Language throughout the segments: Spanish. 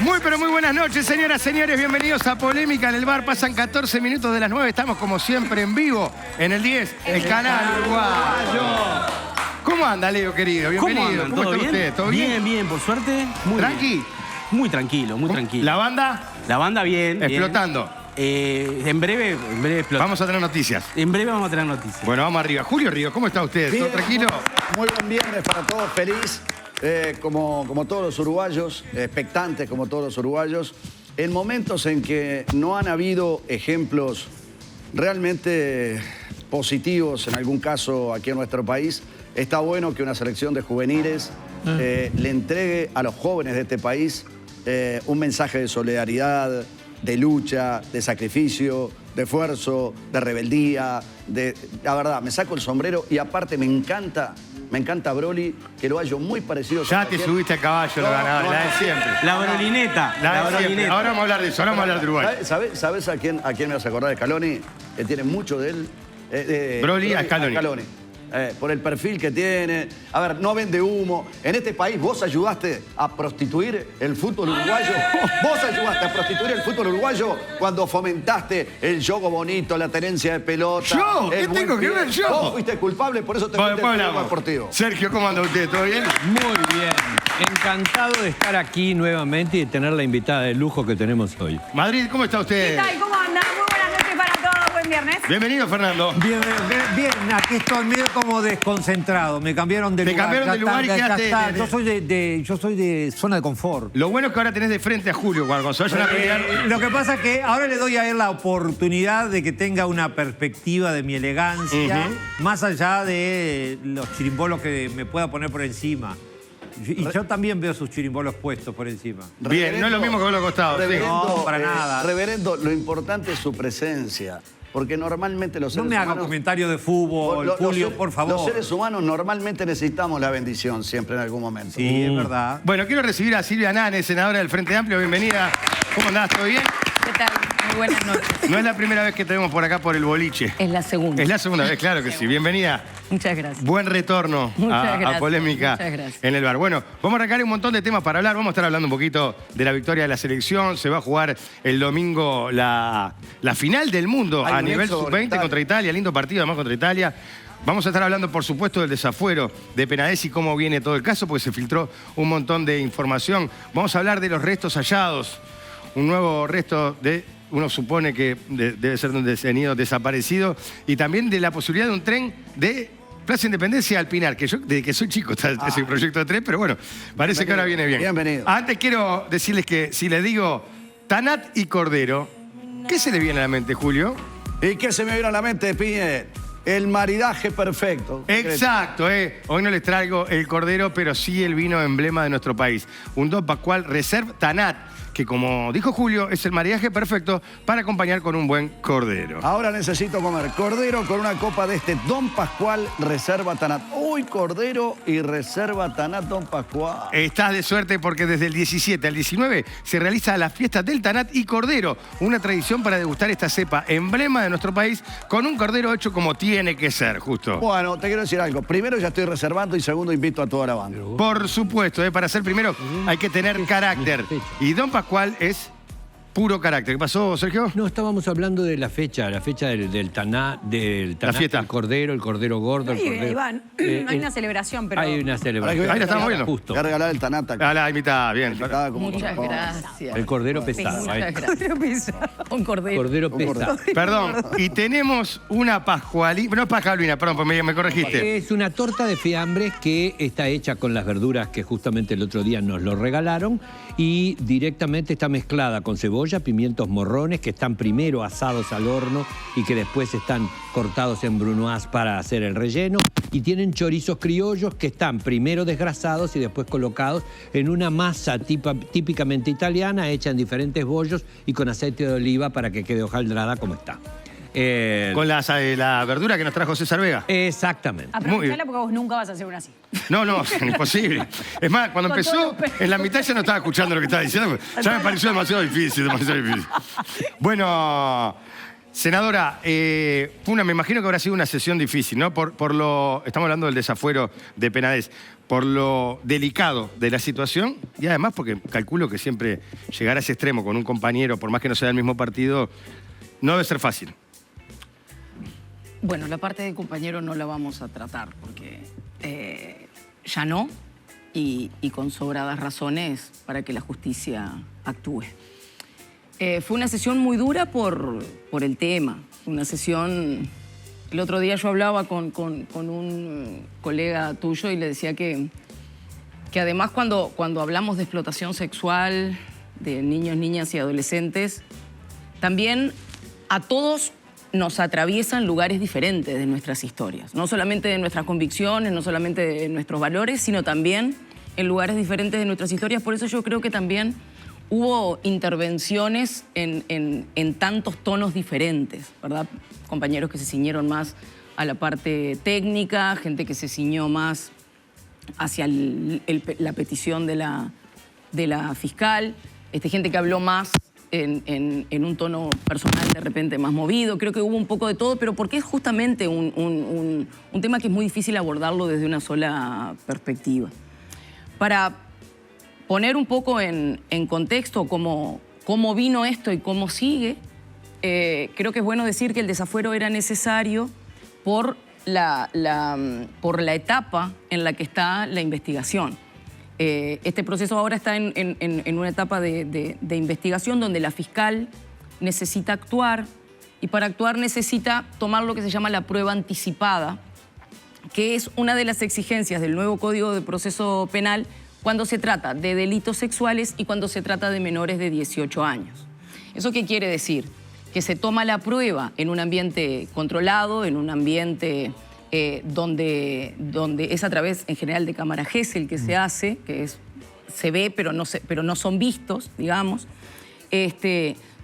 Muy, pero muy buenas noches, señoras, señores. Bienvenidos a Polémica en el Bar. Pasan 14 minutos de las 9. Estamos, como siempre, en vivo en el 10, el canal uruguayo. ¿Cómo anda, Leo, querido? Bienvenido. ¿Cómo está usted? ¿Todo bien? Bien, bien, por suerte. Muy ¿Tranqui? bien. Muy tranquilo, muy tranquilo. ¿La banda? La banda bien. Explotando. En breve explota. Vamos a tener noticias. En breve vamos a tener noticias. Bueno, vamos arriba. Julio Ríos, ¿cómo está usted? Bien, ¿Todo tranquilo? Muy buen viernes para todos, feliz, como todos los uruguayos, expectantes como todos los uruguayos, en momentos en que no han habido ejemplos realmente positivos, en algún caso aquí en nuestro país. Está bueno que una selección de juveniles le entregue a los jóvenes de este país un mensaje de solidaridad, de lucha, de sacrificio, de esfuerzo, de rebeldía. La verdad, me saco el sombrero y aparte me encanta Broly, que lo hallo muy parecido. Ya te subiste a caballo, No, la no, de no. siempre. La brolineta. La de siempre. Ahora vamos a hablar de eso, ahora vamos a hablar de Uruguay. ¿Sabes a quién me vas a acordar de Scaloni? Que tiene mucho de él. Broly a Scaloni. Por el perfil que tiene. A ver, no vende humo. En este país vos ayudaste a prostituir el fútbol uruguayo. Vos ayudaste a prostituir el fútbol uruguayo cuando fomentaste el juego bonito, la tenencia de pelota. ¿Yo? ¿Qué el buen tengo que pie. ver yo? Vos fuiste culpable, por eso te Bueno, fuiste al después periodismo hablamos. deportivo. Sergio, ¿cómo anda usted? ¿Todo bien? Muy bien. Encantado de estar aquí nuevamente y tener la invitada de lujo que tenemos hoy. Madrid, ¿cómo está usted? ¿Qué tal? ¿Cómo anda? Muy buenas noches para todos. Buen viernes. Bienvenido, Fernando. Bien, aquí estoy medio como desconcentrado. Me cambiaron de Te lugar. cambiaron de lugar y ya quedaste está. de- Yo soy de zona de confort. Lo bueno es que ahora tenés de frente a Julio, cuando se vayan a pelear. Lo que pasa es que ahora le doy a él la oportunidad de que tenga una perspectiva de mi elegancia, más allá de los chirimbolos que me pueda poner por encima. Y yo también veo sus chirimbolos puestos por encima. Bien, no es lo mismo que vos lo costado. Sí. Reverendo, No, para nada. Reverendo, lo importante es su presencia. Porque normalmente los No seres me haga humanos... comentario de fútbol, Julio, por favor. Los seres humanos normalmente necesitamos la bendición siempre en algún momento. Sí, es verdad. Bueno, quiero recibir a Silvia Nane, senadora del Frente Amplio. Bienvenida. ¿Cómo andás? ¿Todo bien? ¿Qué tal? Muy buenas noches. No es la primera vez que te vemos por acá por el boliche. Es la segunda. Es la segunda vez, claro que sí. Bienvenida. Muchas gracias. Buen retorno Muchas a gracias, Polémica muchas gracias. en el bar. Bueno, vamos a arrancar un montón de temas para hablar. Vamos a estar hablando un poquito de la victoria de la selección. Se va a jugar el domingo la final del mundo Hay a un nivel éxodo sub-20 oriental. contra Italia. Lindo partido además contra Italia. Vamos a estar hablando, por supuesto, del desafuero de Penades y cómo viene todo el caso, porque se filtró un montón de información. Vamos a hablar de los restos hallados. Un nuevo resto de... Uno supone que debe ser de un detenido desaparecido. Y también de la posibilidad de un tren de Plaza Independencia al Pinar, que yo desde que soy chico está ese proyecto de tren, pero bueno, parece que ahora viene bien. Bienvenido. Antes quiero decirles que si les digo Tanat y Cordero, ¿qué se le viene a la mente, Julio? ¿Y qué se me vino a la mente, Piñe? El maridaje perfecto. Exacto, hoy no les traigo el Cordero, pero sí el vino emblema de nuestro país. Un Don Pascual Reserve Tanat, que como dijo Julio, es el maridaje perfecto para acompañar con un buen Cordero. Ahora necesito comer cordero con una copa de este Don Pascual Reserva Tanat. Uy, cordero y Reserva Tanat Don Pascual. Estás de suerte porque desde el 17 al 19 se realiza la fiesta del Tanat y Cordero, una tradición para degustar esta cepa emblema de nuestro país con un cordero hecho como tiene que ser, justo. Bueno, te quiero decir algo. Primero ya estoy reservando y segundo invito a toda la banda. Por supuesto, para ser primero hay que tener carácter. Y Don Pascual es puro carácter. ¿Qué pasó, Sergio? No, estábamos hablando de la fecha del taná, La fiesta. el cordero gordo, el Ahí, cordero. Iván, hay una celebración, pero... Hay una celebración. Ahí la estamos viendo. Justo. Voy a regalar el Tanat acá. A la mitad, bien. Cada como Muchas corresponde. gracias. El cordero pesado. ahí. Muchas gracias. Un cordero. Cordero Un pesado. Perdón, y tenemos una pascualina, no pascualina, perdón, pues me corregiste. Es una torta de fiambres que está hecha con las verduras que justamente el otro día nos lo regalaron y directamente está mezclada con cebolla, pimientos morrones que están primero asados al horno y que después están cortados en brunoise para hacer el relleno y tienen chorizos criollos que están primero desgrasados y después colocados en una masa típicamente italiana hecha en diferentes bollos y con aceite de oliva para que quede hojaldrada como está. Con la verdura que nos trajo César Vega. Exactamente. Aprovechala porque vos nunca vas a hacer una así. No, imposible. Es más, cuando Con empezó, todos los en la mitad ya no estaba escuchando lo que estaba diciendo. Ya me pareció demasiado difícil. Bueno, Senadora, me imagino que habrá sido una sesión difícil, ¿no? Estamos hablando del desafuero de Penades, por lo delicado de la situación y además porque calculo que siempre llegar a ese extremo con un compañero, por más que no sea del mismo partido, no debe ser fácil. Bueno, la parte del compañero no la vamos a tratar porque ya no y con sobradas razones para que la justicia actúe. Fue una sesión muy dura por el tema, una sesión... El otro día yo hablaba con un colega tuyo y le decía que además cuando hablamos de explotación sexual de niños, niñas y adolescentes, también a todos nos atraviesan lugares diferentes de nuestras historias. No solamente de nuestras convicciones, no solamente de nuestros valores, sino también en lugares diferentes de nuestras historias. Por eso yo creo que también hubo intervenciones en tantos tonos diferentes, ¿verdad? Compañeros que se ciñeron más a la parte técnica, gente que se ciñó más hacia la petición de la fiscal, gente que habló más en un tono personal de repente más movido. Creo que hubo un poco de todo, pero porque es justamente un tema que es muy difícil abordarlo desde una sola perspectiva. Para poner un poco en contexto cómo vino esto y cómo sigue, creo que es bueno decir que el desafuero era necesario por la etapa en la que está la investigación. Este proceso ahora está en una etapa de investigación donde la fiscal necesita actuar y para actuar necesita tomar lo que se llama la prueba anticipada, que es una de las exigencias del nuevo Código de Proceso Penal cuando se trata de delitos sexuales y cuando se trata de menores de 18 años. ¿Eso qué quiere decir? Que se toma la prueba en un ambiente controlado, en un ambiente donde es a través, en general, de cámara Gesell que se hace, que se ve pero no son vistos, digamos,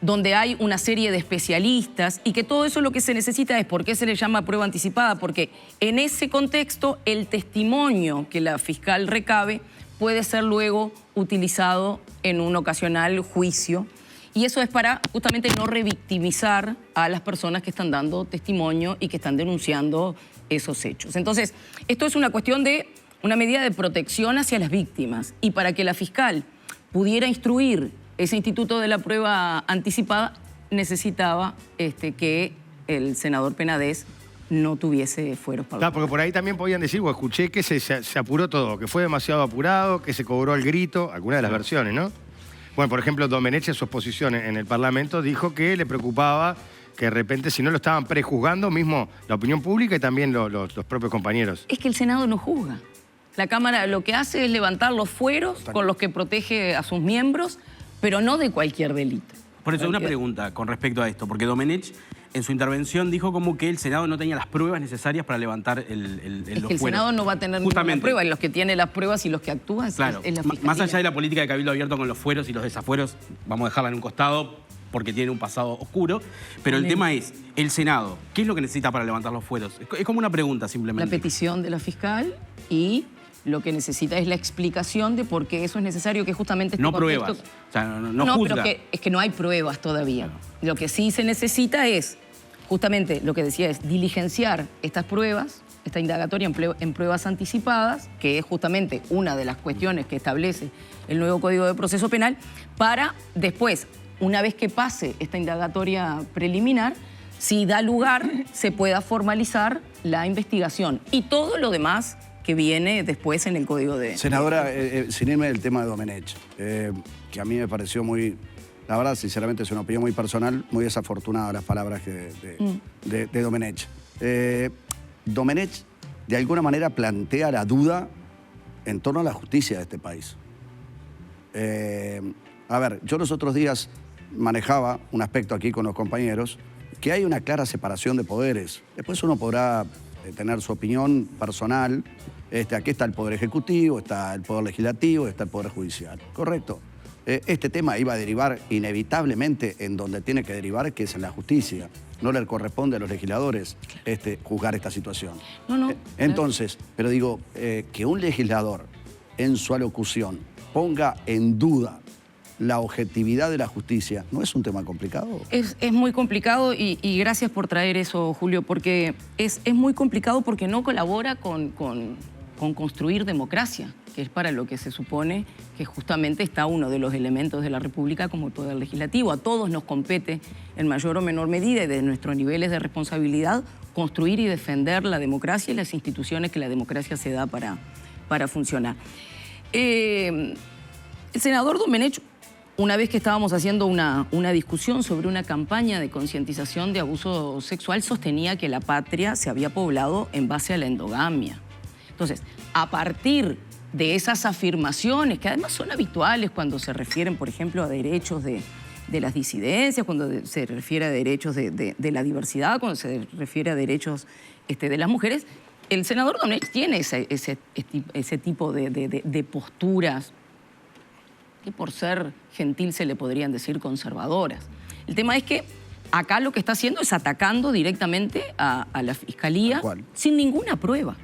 donde hay una serie de especialistas y que todo eso lo que se necesita es, ¿por qué se le llama prueba anticipada? Porque en ese contexto el testimonio que la fiscal recabe puede ser luego utilizado en un ocasional juicio. Y eso es para justamente no revictimizar a las personas que están dando testimonio y que están denunciando esos hechos. Entonces, esto es una cuestión de una medida de protección hacia las víctimas. Y para que la fiscal pudiera instruir ese instituto de la prueba anticipada, necesitaba que el senador Penades no tuviese fueros para... Claro, porque por ahí también podían decir, o escuché que se apuró todo, que fue demasiado apurado, que se cobró el grito, algunas de las versiones, ¿no? Bueno, por ejemplo, Domenech en su exposición en el Parlamento dijo que le preocupaba que de repente, si no lo estaban prejuzgando, mismo la opinión pública y también los propios compañeros. Es que el Senado no juzga. La Cámara lo que hace es levantar los fueros con los que protege a sus miembros, pero no de cualquier delito. Por eso, una pregunta con respecto a esto, porque Domenech en su intervención dijo como que el Senado no tenía las pruebas necesarias para levantar los fueros. El Senado no va a tener ninguna prueba, y los que tienen las pruebas y los que actúan claro, es la Fiscalía. Más allá de la política de cabildo abierto con los fueros y los desafueros, vamos a dejarla en un costado porque tiene un pasado oscuro, pero el tema es, el Senado, ¿qué es lo que necesita para levantar los fueros? Es como una pregunta simplemente. La petición de la fiscal y lo que necesita es la explicación de por qué eso es necesario, que justamente... No pruebas, o sea, no juzga. Pero es que no hay pruebas todavía. Claro. Lo que sí se necesita es, justamente lo que decía es diligenciar estas pruebas, esta indagatoria en pruebas anticipadas, que es justamente una de las cuestiones que establece el nuevo Código de Proceso Penal, para después, una vez que pase esta indagatoria preliminar, si da lugar, se pueda formalizar la investigación y todo lo demás que viene después en el Código de... Senadora, sin irme del tema de Domenech, que a mí me pareció muy... La verdad, sinceramente, es una opinión muy personal, muy desafortunada las palabras de Domenech. Domenech, de alguna manera, plantea la duda en torno a la justicia de este país. A ver, yo los otros días manejaba un aspecto aquí con los compañeros, que hay una clara separación de poderes. Después uno podrá tener su opinión personal. Aquí está el Poder Ejecutivo, está el Poder Legislativo, está el Poder Judicial. ¿Correcto? Este tema iba a derivar inevitablemente en donde tiene que derivar, que es en la justicia. No le corresponde a los legisladores juzgar esta situación. No. Entonces, pero digo, que un legislador en su alocución ponga en duda la objetividad de la justicia, ¿no es un tema complicado? Es muy complicado y gracias por traer eso, Julio, porque es muy complicado porque no colabora con construir democracia, que es para lo que se supone que justamente está uno de los elementos de la República como poder legislativo. A todos nos compete, en mayor o menor medida, y de nuestros niveles de responsabilidad, construir y defender la democracia y las instituciones que la democracia se da para funcionar. El senador Domenech, una vez que estábamos haciendo una discusión sobre una campaña de concientización de abuso sexual, sostenía que la patria se había poblado en base a la endogamia. Entonces, a partir de esas afirmaciones, que además son habituales cuando se refieren, por ejemplo, a derechos de las disidencias, cuando se refiere a derechos de la diversidad, cuando se refiere a derechos de las mujeres, el senador Domenech tiene ese tipo de posturas que por ser gentil se le podrían decir conservadoras. El tema es que acá lo que está haciendo es atacando directamente a la Fiscalía sin ninguna prueba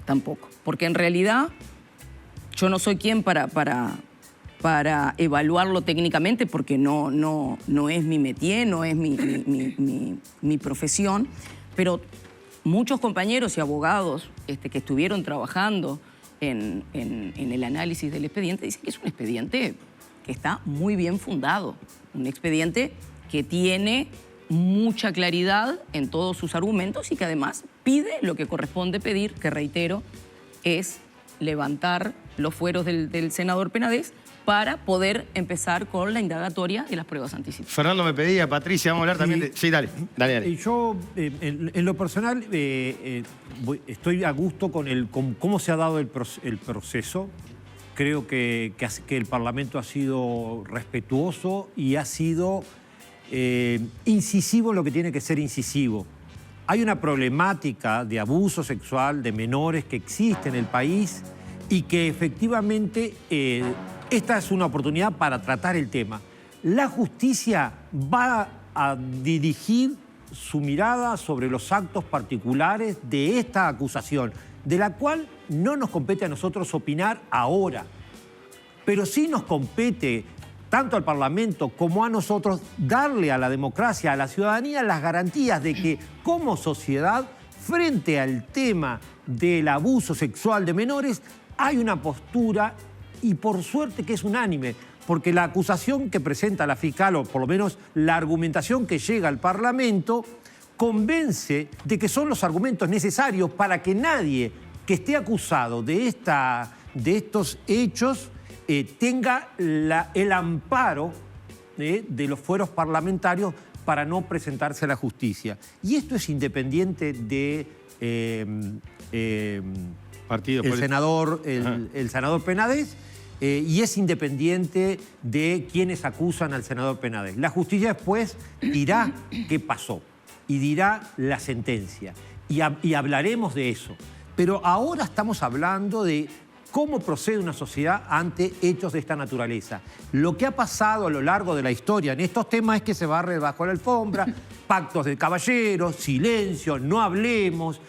tampoco. Porque en realidad yo no soy quien para evaluarlo técnicamente porque no es mi métier, no es mi profesión, pero muchos compañeros y abogados que estuvieron trabajando en el análisis del expediente dicen que es un expediente que está muy bien fundado, un expediente que tiene mucha claridad en todos sus argumentos y que además pide lo que corresponde pedir, que reitero, es levantar los fueros del senador Penades para poder empezar con la indagatoria de las pruebas anticipadas. Fernando me pedía, Patricia, vamos a hablar también de... Sí, dale. Yo, en lo personal, estoy a gusto con cómo se ha dado el proceso. Creo que el Parlamento ha sido respetuoso y ha sido incisivo en lo que tiene que ser incisivo. Hay una problemática de abuso sexual de menores que existe en el país y que efectivamente esta es una oportunidad para tratar el tema. La justicia va a dirigir su mirada sobre los actos particulares de esta acusación, de la cual no nos compete a nosotros opinar ahora, pero sí nos compete tanto al Parlamento como a nosotros darle a la democracia, a la ciudadanía, las garantías de que como sociedad, frente al tema del abuso sexual de menores, hay una postura, y por suerte que es unánime, porque la acusación que presenta la fiscal, o por lo menos la argumentación que llega al Parlamento, convence de que son los argumentos necesarios para que nadie que esté acusado de estos hechos tenga el amparo de los fueros parlamentarios para no presentarse a la justicia. Y esto es independiente de el senador Penades, y es independiente de quienes acusan al senador Penades. La justicia después dirá qué pasó y dirá la sentencia. Y hablaremos de eso. Pero ahora estamos hablando de cómo procede una sociedad ante hechos de esta naturaleza. Lo que ha pasado a lo largo de la historia en estos temas es que se barre bajo la alfombra, pactos de caballeros, silencio, no hablemos,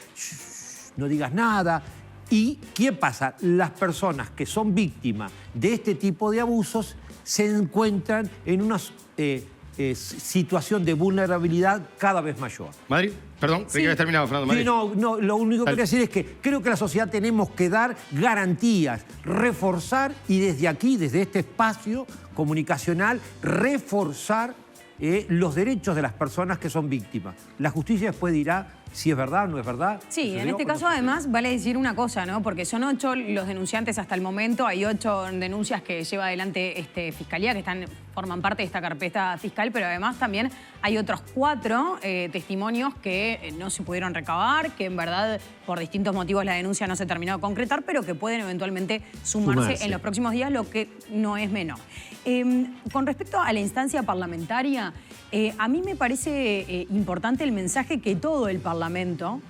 no digas nada. ¿Y qué pasa? Las personas que son víctimas de este tipo de abusos se encuentran en una situación de vulnerabilidad cada vez mayor. Madrid, perdón, sí. Que habías terminado, Fernando. Madrid. Sí, no, lo único que quería decir es que creo que la sociedad tenemos que dar garantías, reforzar, y desde aquí, desde este espacio comunicacional, reforzar los derechos de las personas que son víctimas. La justicia después dirá si es verdad o no es verdad. Sí, en este caso además vale decir una cosa, ¿no? Porque son 8 los denunciantes hasta el momento, hay 8 denuncias que lleva adelante Fiscalía, que forman parte de esta carpeta fiscal, pero además también hay otros 4 testimonios que no se pudieron recabar, que en verdad por distintos motivos la denuncia no se terminó de concretar, pero que pueden eventualmente sumarse en los próximos días, lo que no es menor. Con respecto a la instancia parlamentaria, a mí me parece importante el mensaje que todo el Parlamento,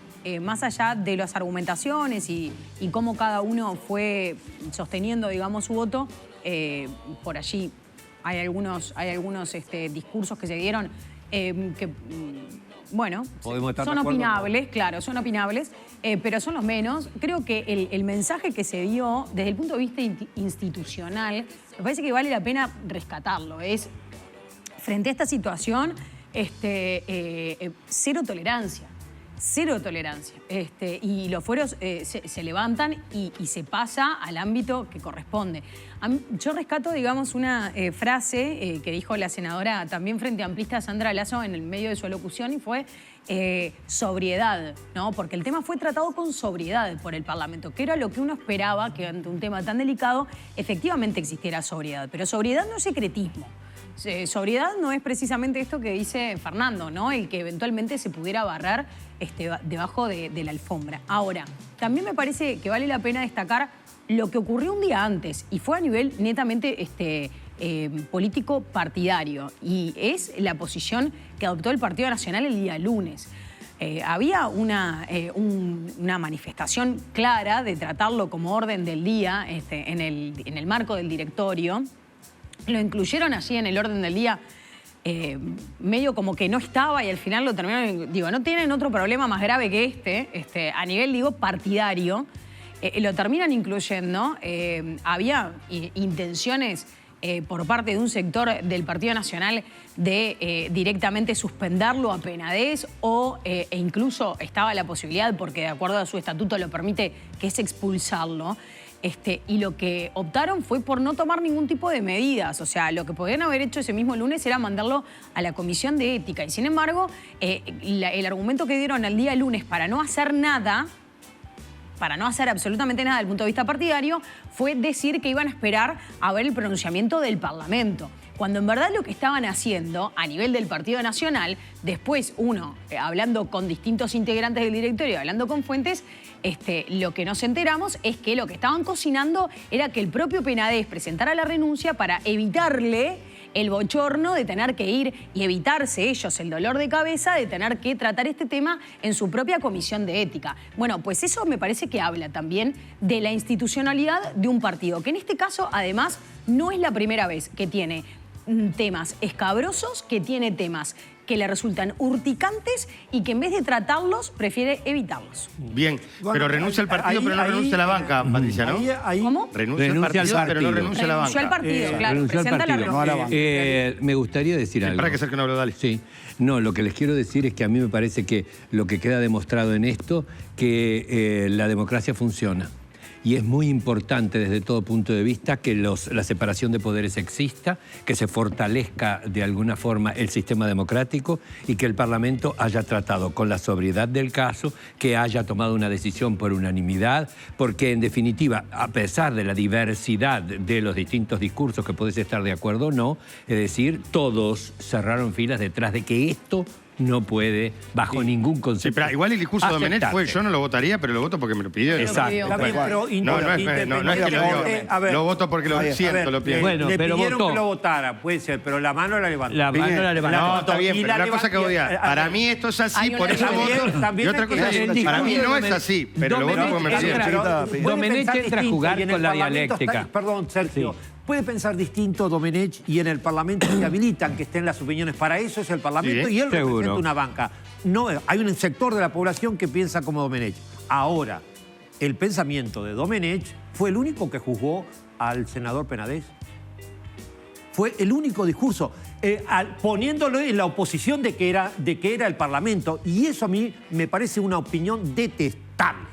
más allá de las argumentaciones y cómo cada uno fue sosteniendo, digamos, su voto, por allí hay algunos discursos que se dieron que bueno, Podemos estar son de acuerdo, opinables, claro, son opinables, pero son los menos. Creo que el mensaje que se dio desde el punto de vista institucional, me parece que vale la pena rescatarlo. Es, frente a esta situación, cero tolerancia. Cero tolerancia. Y los fueros se levantan y se pasa al ámbito que corresponde. Yo rescato, digamos, una frase que dijo la senadora también frente amplista Sandra Lazo en el medio de su alocución y fue sobriedad, ¿no? Porque el tema fue tratado con sobriedad por el Parlamento, que era lo que uno esperaba, que ante un tema tan delicado efectivamente existiera sobriedad. Pero sobriedad no es secretismo. Sobriedad no es precisamente esto que dice Fernando, ¿no? El que eventualmente se pudiera barrer debajo de la alfombra. Ahora, también me parece que vale la pena destacar lo que ocurrió un día antes y fue a nivel netamente político partidario y es la posición que adoptó el Partido Nacional el día lunes. Había una manifestación clara de tratarlo como orden del día en el marco del directorio. Lo incluyeron allí en el orden del día, medio como que no estaba y al final lo terminaron. Digo, no tienen otro problema más grave que a nivel, digo, partidario. Lo terminan incluyendo. Había intenciones por parte de un sector del Partido Nacional de directamente suspenderlo a Penades e incluso estaba la posibilidad, porque de acuerdo a su estatuto lo permite, que es expulsarlo. Y lo que optaron fue por no tomar ningún tipo de medidas. O sea, lo que podían haber hecho ese mismo lunes era mandarlo a la Comisión de Ética. Y sin embargo, el argumento que dieron el día lunes para no hacer nada, para no hacer absolutamente nada desde el punto de vista partidario, fue decir que iban a esperar a ver el pronunciamiento del Parlamento. Cuando en verdad lo que estaban haciendo a nivel del Partido Nacional, después uno, hablando con distintos integrantes del directorio, hablando con fuentes, lo que nos enteramos es que lo que estaban cocinando era que el propio Penades presentara la renuncia para evitarle el bochorno de tener que ir y evitarse ellos el dolor de cabeza de tener que tratar este tema en su propia comisión de ética. Bueno, pues eso me parece que habla también de la institucionalidad de un partido, que en este caso, además, no es la primera vez que tiene temas escabrosos, que tiene temas que le resultan urticantes y que en vez de tratarlos, prefiere evitarlos. Bien, pero renuncia al partido, pero no renuncia a la banca, Patricia, ¿no? ¿Cómo? Renuncia al partido, pero no renuncia a la banca. Renunció al partido, claro. renunció al Presenta la partido. No a la renuncia. banca. Me gustaría decir algo. Para que ser que no hablo, dale. Sí. No, lo que les quiero decir es que a mí me parece que lo que queda demostrado en esto, que la democracia funciona. Y es muy importante desde todo punto de vista que la separación de poderes exista, que se fortalezca de alguna forma el sistema democrático y que el Parlamento haya tratado con la sobriedad del caso, que haya tomado una decisión por unanimidad, porque en definitiva, a pesar de la diversidad de los distintos discursos que podés estar de acuerdo o no, es decir, todos cerraron filas detrás de que esto no puede, bajo ningún Sí, concepto. pero igual el discurso de Domenech fue, yo no lo votaría, pero lo voto porque me lo pidieron. Exacto. Está bien, pero No es que lo digo, a ver, lo voto porque lo siento, lo pienso. Bueno, le pero pidieron votó. que lo votara, puede ser, pero la mano la levantó. La mano la levantó. No, está bien, Y pero la una cosa que voy a... Para mí esto es así, Hay por una eso También- voto. también Y otra hay que cosa decir, es, para mí no es Domenech- así, pero lo voto porque me lo Domenech pidieron. entra- Puede Domenech pensar entra a distinto, jugar y en con el la Parlamento dialéctica. está- perdón, Sergio. Sí. Puede pensar distinto Domenech y en el Parlamento se habilitan que estén las opiniones. Para eso es el Parlamento Sí, y él seguro. representa una banca. No, hay un sector de la población que piensa como Domenech. Ahora, el pensamiento de Domenech fue el único que juzgó al senador Penades. Fue el único discurso, poniéndolo en la oposición de que era el Parlamento. Y eso a mí me parece una opinión detestable.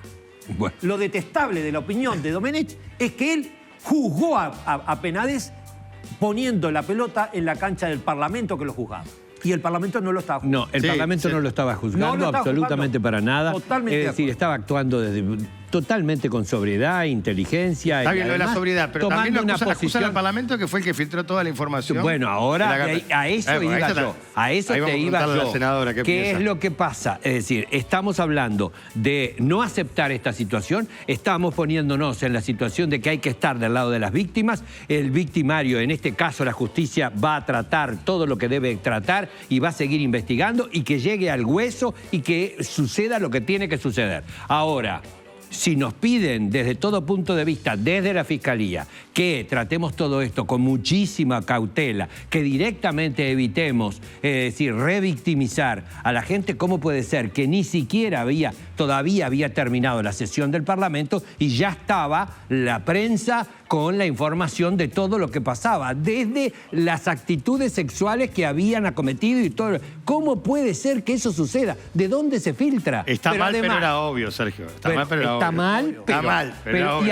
Bueno. Lo detestable de la opinión de Domenech es que él juzgó a Penades poniendo la pelota en la cancha del Parlamento que lo juzgaba. Y el Parlamento no lo estaba juzgando. No, el Sí, Parlamento sí. no lo estaba juzgando No lo estaba absolutamente juzgando. para nada. Totalmente Es de decir, acuerdo. estaba actuando totalmente con sobriedad, inteligencia. Está y bien lo de la además sobriedad, pero tomando también una acusan posición. al Parlamento que fue el que filtró toda la información. Bueno, ahora a eso porque ahí iba está- yo. A eso ahí vamos te a iba preguntarle a yo. la senadora qué ¿Qué piensa. es lo que pasa? Es decir, estamos hablando de no aceptar esta situación, estamos poniéndonos en la situación de que hay que estar del lado de las víctimas. El victimario, en este caso la justicia, va a tratar todo lo que debe tratar y va a seguir investigando y que llegue al hueso y que suceda lo que tiene que suceder. Ahora, si nos piden desde todo punto de vista, desde la Fiscalía, que tratemos todo esto con muchísima cautela, que directamente evitemos, es decir, revictimizar a la gente, ¿cómo puede ser que ni siquiera todavía había terminado la sesión del Parlamento y ya estaba la prensa con la información de todo lo que pasaba, desde las actitudes sexuales que habían acometido y todo? ¿Cómo puede ser que eso suceda? ¿De dónde se filtra? Está mal, pero era obvio, Sergio. Está mal, pero era obvio. Está mal, pero y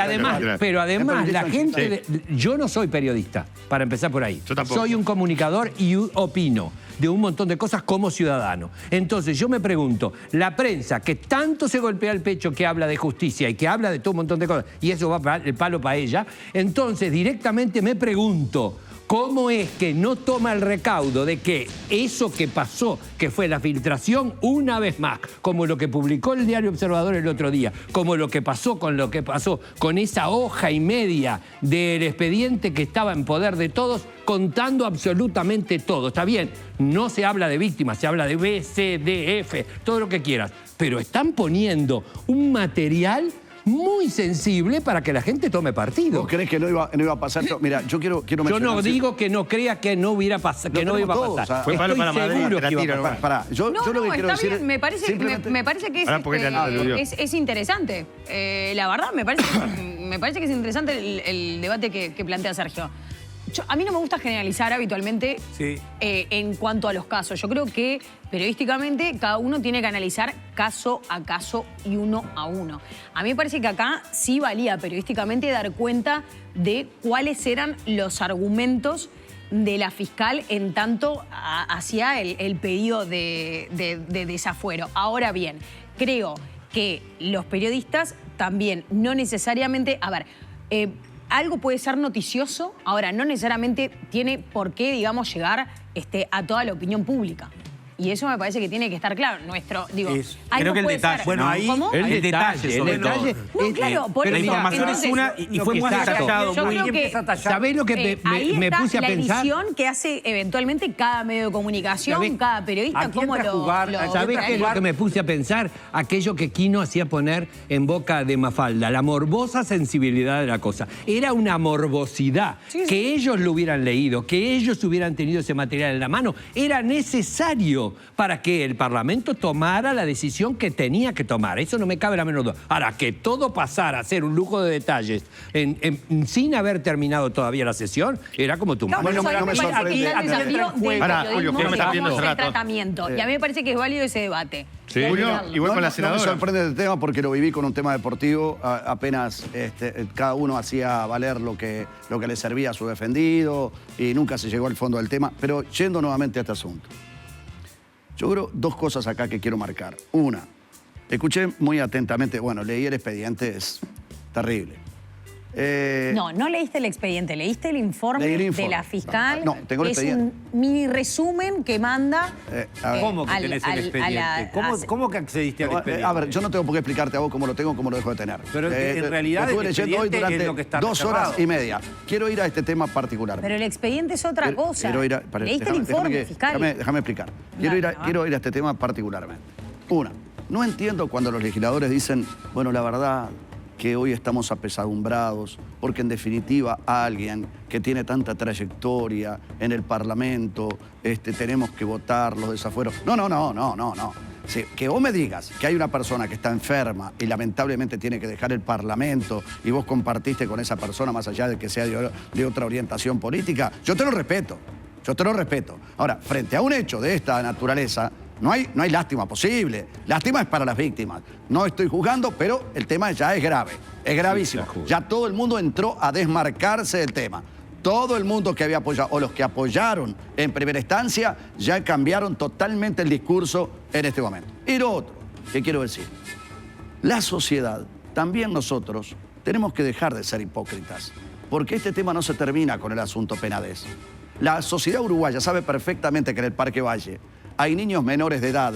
además la gente... Sí. Yo no soy periodista, para empezar por ahí. Yo tampoco. Soy un comunicador y opino de un montón de cosas como ciudadano. Entonces yo me pregunto, la prensa que tanto se golpea el pecho, que habla de justicia y que habla de todo un montón de cosas, y eso va el palo para ella, entonces directamente me pregunto, ¿cómo es que no toma el recaudo de que eso que pasó, que fue la filtración, una vez más, como lo que publicó el Diario Observador el otro día, como lo que pasó con esa hoja y media del expediente que estaba en poder de todos, contando absolutamente todo? Está bien, no se habla de víctimas, se habla de B, C, D, F, todo lo que quieras, pero están poniendo un material muy sensible para que la gente tome partido. ¿Vos crees que no iba a pasar esto? Mira, yo quiero Yo no digo que no crea que no hubiera pasado, que no iba a pasar. todos, o sea, fue palo para Madrid, seguro te la que iba a tiro, pasar. Pará, yo lo que quiero está decir... bien. Me parece que Pará, porque es interesante. La verdad, me parece que es interesante el debate que plantea Sergio. A mí no me gusta generalizar habitualmente en cuanto a los casos. Yo creo que periodísticamente cada uno tiene que analizar caso a caso y uno a uno. A mí me parece que acá sí valía periodísticamente dar cuenta de cuáles eran los argumentos de la fiscal en tanto hacia el pedido de desafuero. Ahora bien, creo que los periodistas también no necesariamente... A ver... algo puede ser noticioso, ahora no necesariamente tiene por qué, digamos, llegar a toda la opinión pública. Y eso me parece que tiene que estar claro. Creo que el detalle. Bueno, ahí ¿Cómo? El detalle, sobre todo. No, claro, por Pero la eso. información Entonces, es una y fue muy exacto. detallado. Yo Muy creo que ¿Sabés lo que ahí me está puse a la pensar? edición que hace eventualmente cada medio de comunicación, ¿Sabés? cada periodista, Aquí cómo entra a lo... jugar, ¿Sabés qué es lo que me puse a pensar? Aquello que Quino hacía poner en boca de Mafalda, la morbosa sensibilidad de la cosa. Era una morbosidad. Sí. Que ellos lo hubieran leído, que ellos hubieran tenido ese material en la mano, era necesario para que el Parlamento tomara la decisión que tenía que tomar. Eso no me cabe la menor duda. Ahora, que todo pasara a ser un lujo de detalles sin haber terminado todavía la sesión, era como tu mano. Bueno, no me sorprende. Aquí está el desafío del Pará, Julio, periodismo, que no me estás viendo digamos, hace el rato. tratamiento. Y a mí me parece que es válido ese debate. Sí. Y hay que Julio, darlo. igual con la No senadora. me sorprende el tema porque lo viví con un tema deportivo. Apenas cada uno hacía valer lo que le servía a su defendido y nunca se llegó al fondo del tema. Pero yendo nuevamente a este asunto. Yo creo dos cosas acá que quiero marcar. Una, escuché muy atentamente, bueno, leí el expediente, es terrible. No leíste el expediente, leíste el informe, Leí el informe. de la fiscal. No, tengo el es expediente. un mini resumen que manda... A ver. ¿Cómo que tenés el expediente? ¿Cómo que accediste al expediente? A ver, yo no tengo por qué explicarte a vos cómo lo tengo, cómo lo dejo de tener. Pero en realidad lo estuve el leyendo hoy expediente durante es lo que está 2 horas reservado. y media. Quiero ir a este tema particular. Pero el expediente es otra cosa. Quiero ir Leíste el informe, fiscal. Déjame explicar. Quiero ir a este tema particularmente. Una, no entiendo cuando los legisladores dicen, bueno, la verdad que hoy estamos apesadumbrados, porque en definitiva alguien que tiene tanta trayectoria en el Parlamento, tenemos que votar los desafueros. No. Sí, que vos me digas que hay una persona que está enferma y lamentablemente tiene que dejar el Parlamento y vos compartiste con esa persona más allá de que sea de otra orientación política, yo te lo respeto. Ahora, frente a un hecho de esta naturaleza, no hay lástima posible. Lástima es para las víctimas. No estoy juzgando, pero el tema ya es grave. Es gravísimo. Ya todo el mundo entró a desmarcarse del tema. Todo el mundo que había apoyado, o los que apoyaron en primera instancia, ya cambiaron totalmente el discurso en este momento. Y lo otro, ¿qué quiero decir? La sociedad, también nosotros, tenemos que dejar de ser hipócritas. Porque este tema no se termina con el asunto Penades. La sociedad uruguaya sabe perfectamente que en el Parque Valle hay niños menores de edad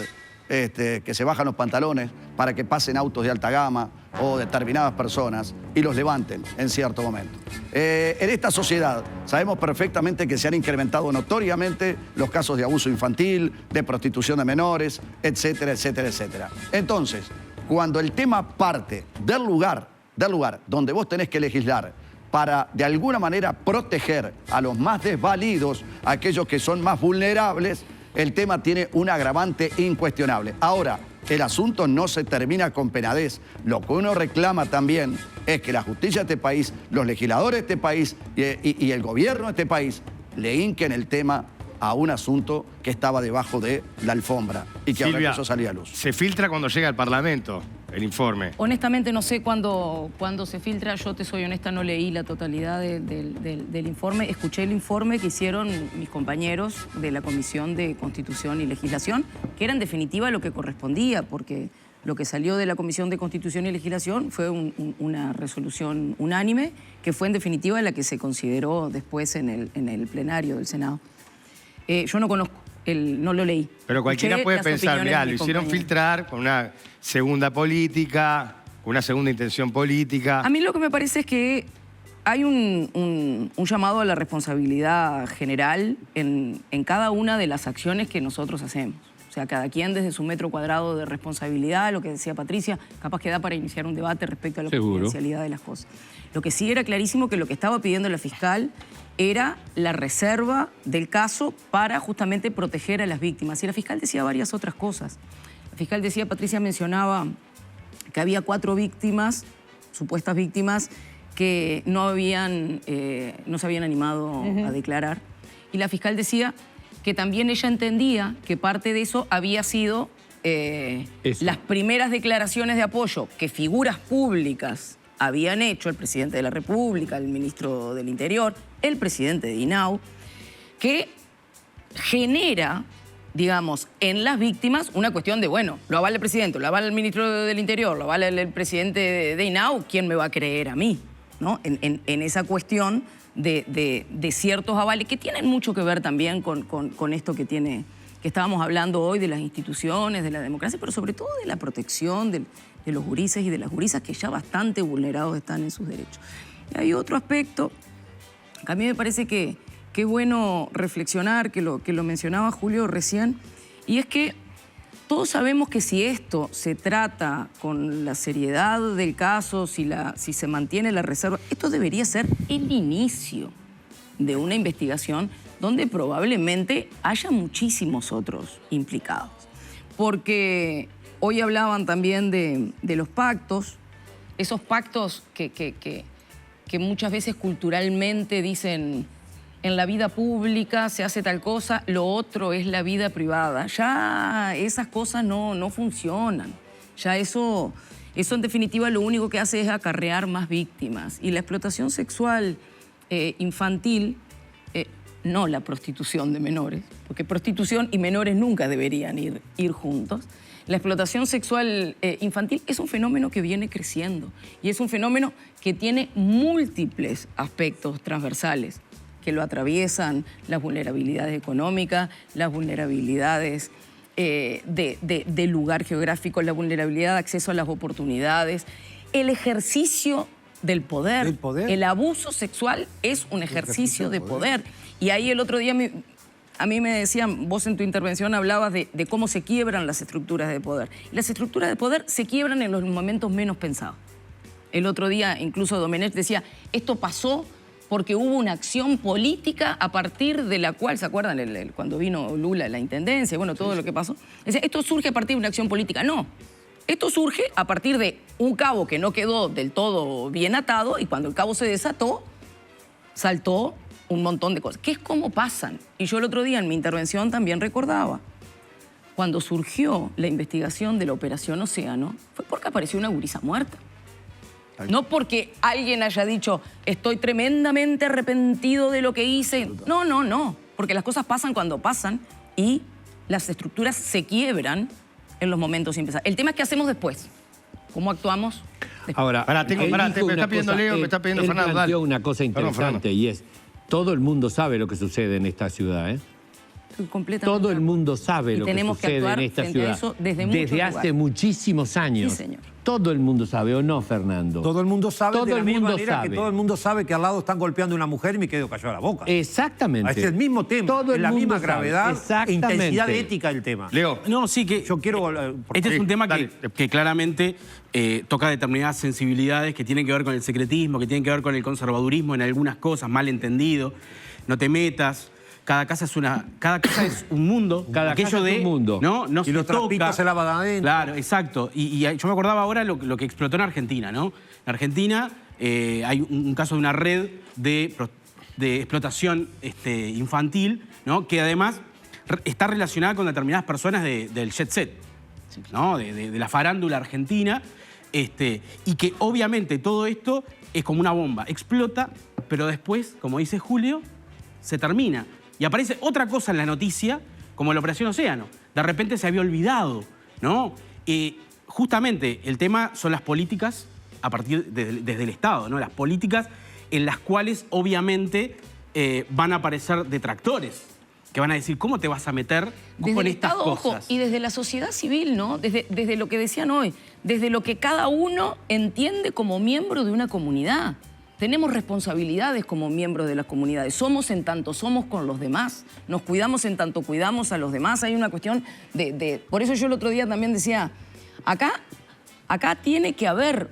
que se bajan los pantalones para que pasen autos de alta gama o determinadas personas y los levanten en cierto momento. En esta sociedad sabemos perfectamente que se han incrementado notoriamente los casos de abuso infantil, de prostitución de menores, etcétera, etcétera, etcétera. Entonces, cuando el tema parte del lugar donde vos tenés que legislar para, de alguna manera, proteger a los más desvalidos, a aquellos que son más vulnerables, el tema tiene un agravante incuestionable. Ahora, el asunto no se termina con Penades. Lo que uno reclama también es que la justicia de este país, los legisladores de este país y el gobierno de este país le hinquen el tema a un asunto que estaba debajo de la alfombra y que ahora Silvia, empezó a salir a luz. Se filtra cuando llega al Parlamento el informe. Honestamente no sé cuándo se filtra, yo te soy honesta, no leí la totalidad del informe, escuché el informe que hicieron mis compañeros de la Comisión de Constitución y Legislación, que era en definitiva lo que correspondía, porque lo que salió de la Comisión de Constitución y Legislación fue una resolución unánime, que fue en definitiva la que se consideró después en el plenario del Senado. Yo no conozco, no lo leí. Pero cualquiera Escuché puede las pensar, opiniones mirá, de lo mis hicieron compañeros. filtrar con una segunda política, con una segunda intención política. A mí lo que me parece es que hay un llamado a la responsabilidad general en cada una de las acciones que nosotros hacemos. O sea, cada quien desde su metro cuadrado de responsabilidad, lo que decía Patricia, capaz que da para iniciar un debate respecto a la confidencialidad de las cosas. Lo que sí era clarísimo que lo que estaba pidiendo la fiscal era la reserva del caso para justamente proteger a las víctimas. Y la fiscal decía varias otras cosas. La fiscal decía, Patricia mencionaba que había 4 víctimas, supuestas víctimas, que no se habían animado a declarar. Y la fiscal decía que también ella entendía que parte de eso había sido las primeras declaraciones de apoyo que figuras públicas habían hecho, el presidente de la República, el ministro del Interior, el presidente de INAU, que genera, digamos, en las víctimas una cuestión de, bueno, lo avala el presidente, lo avala el ministro del Interior, lo avala el presidente de INAU, ¿quién me va a creer a mí? ¿No? En esa cuestión de ciertos avales que tienen mucho que ver también con esto que estábamos hablando hoy de las instituciones, de la democracia, pero sobre todo de la protección de los gurises y de las gurisas que ya bastante vulnerados están en sus derechos. Y hay otro aspecto que a mí me parece que es bueno reflexionar, que lo mencionaba Julio recién, y es que todos sabemos que si esto se trata con la seriedad del caso, si se mantiene la reserva, esto debería ser el inicio de una investigación donde probablemente haya muchísimos otros implicados. Porque hoy hablaban también de los pactos, esos pactos que muchas veces culturalmente dicen en la vida pública se hace tal cosa, lo otro es la vida privada. Ya esas cosas no funcionan. Ya eso en definitiva lo único que hace es acarrear más víctimas. Y la explotación sexual infantil, no la prostitución de menores, porque prostitución y menores nunca deberían ir juntos. La explotación sexual infantil es un fenómeno que viene creciendo y es un fenómeno que tiene múltiples aspectos transversales que lo atraviesan: las vulnerabilidades económicas, las vulnerabilidades de lugar geográfico, la vulnerabilidad de acceso a las oportunidades, el ejercicio del poder. El abuso sexual es un ejercicio de poder. Y ahí el otro día a mí me decían, vos en tu intervención hablabas de cómo se quiebran las estructuras de poder. Las estructuras de poder se quiebran en los momentos menos pensados. El otro día incluso Domenech decía, esto pasó porque hubo una acción política a partir de la cual, ¿se acuerdan cuando vino Lula a la intendencia? Bueno, todo lo que pasó. Decía, esto surge a partir de una acción política. No, esto surge a partir de un cabo que no quedó del todo bien atado y cuando el cabo se desató, saltó un montón de cosas, que es como pasan. Y yo el otro día en mi intervención también recordaba, cuando surgió la investigación de la Operación Océano, fue porque apareció una gurisa muerta. No porque alguien haya dicho, estoy tremendamente arrepentido de lo que hice. No, porque las cosas pasan cuando pasan y las estructuras se quiebran en los momentos sin pensar. El tema es qué hacemos después, cómo actuamos después. Ahora, me está pidiendo Leo, me está pidiendo Fernando. Planteó una cosa interesante y es, todo el mundo sabe lo que sucede en esta ciudad, ¿eh? Estoy completamente Todo de el acuerdo. mundo sabe Y lo que tenemos que sucede actuar en esta frente a ciudad. eso desde muchos hace lugares. muchísimos años. Sí, señor. Todo el mundo sabe, ¿o no, Fernando? Todo el mundo sabe Todo de la el misma mundo manera sabe. que todo el mundo sabe que al lado están golpeando a una mujer y me quedo callado la boca. Exactamente. Es el mismo tema, Todo es el la mundo misma sabe. gravedad e Exactamente. intensidad ética del tema. Leo. No, sí que... Yo quiero... Este es un tema dale. que claramente toca determinadas sensibilidades que tienen que ver con el secretismo, que tienen que ver con el conservadurismo en algunas cosas, mal entendido. No te metas. Cada casa es un mundo. Cada Aquello casa es de, un mundo. No Y se los toca. trapitos se lavan adentro. Claro, exacto. Y yo me acordaba ahora lo que explotó en Argentina, ¿no? En Argentina hay un caso de una red de explotación infantil, ¿no? Que además está relacionada con determinadas personas del jet set, ¿no? De la farándula argentina. Y que obviamente todo esto es como una bomba. Explota, pero después, como dice Julio, se termina. Y aparece otra cosa en la noticia, como la Operación Océano. De repente se había olvidado, ¿no? Justamente el tema son las políticas desde el Estado, ¿no? Las políticas en las cuales obviamente van a aparecer detractores, que van a decir, ¿cómo te vas a meter Desde con el estas Estado, ojo, cosas? y desde la sociedad civil, ¿no? Desde lo que decían hoy, desde lo que cada uno entiende como miembro de una comunidad. Tenemos responsabilidades como miembros de las comunidades. Somos en tanto somos con los demás. Nos cuidamos en tanto cuidamos a los demás. Hay una cuestión Por eso yo el otro día también decía, acá tiene que haber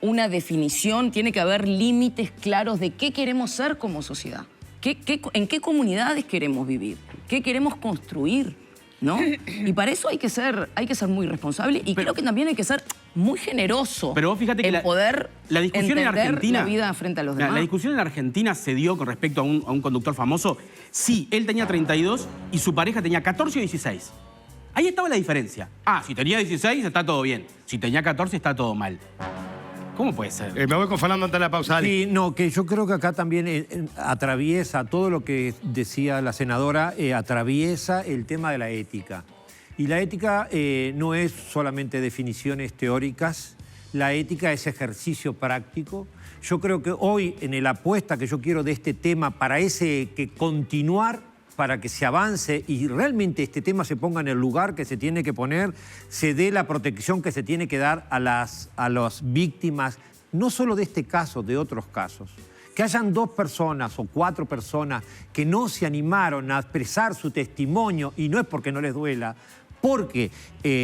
una definición, tiene que haber límites claros de qué queremos ser como sociedad. ¿En qué comunidades queremos vivir? ¿Qué queremos construir? ¿No? Y para eso hay que ser muy responsable y creo que también hay que ser muy generoso. Pero vos fíjate que en poder la discusión en entender Argentina, la vida frente a los demás. La discusión en Argentina se dio con respecto a un conductor famoso. Sí, él tenía 32 y su pareja tenía 14 o 16. Ahí estaba la diferencia. Si tenía 16 está todo bien. Si tenía 14 está todo mal. ¿Cómo puede ser? Me voy con Fernando antes de la pausa. Dale. Sí, no, que yo creo que acá también atraviesa todo lo que decía la senadora, atraviesa el tema de la ética. Y la ética no es solamente definiciones teóricas, la ética es ejercicio práctico. Yo creo que hoy, en la apuesta que yo quiero de este tema, para que continuar, para que se avance y realmente este tema se ponga en el lugar que se tiene que poner, se dé la protección que se tiene que dar a las víctimas, no solo de este caso, de otros casos. Que hayan 2 personas o 4 personas que no se animaron a expresar su testimonio, y no es porque no les duela, porque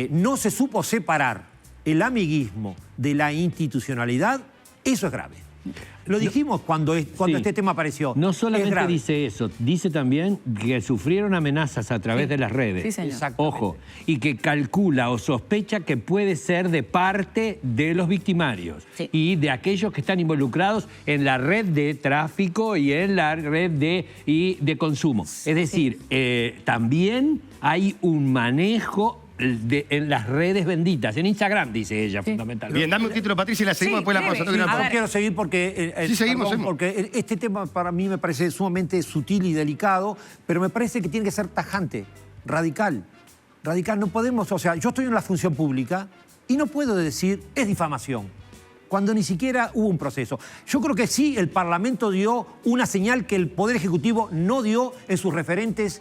no se supo separar el amiguismo de la institucionalidad, eso es grave. Lo dijimos cuando este tema apareció. No solamente dice eso, dice también que sufrieron amenazas a través de las redes. Sí, señor. Ojo, y que calcula o sospecha que puede ser de parte de los victimarios y de aquellos que están involucrados en la red de tráfico y en la red de consumo. Es decir, también hay un manejo en las redes benditas, en Instagram, dice ella, fundamentalmente. Bien, dame un título, Patricia, y la seguimos después de la pausa. breve. No A ver. Quiero seguir porque, Sí, seguimos. porque este tema para mí me parece sumamente sutil y delicado, pero me parece que tiene que ser tajante, radical. Radical, no podemos, o sea, yo estoy en la función pública y no puedo decir es difamación, cuando ni siquiera hubo un proceso. Yo creo que sí, el Parlamento dio una señal que el Poder Ejecutivo no dio en sus referentes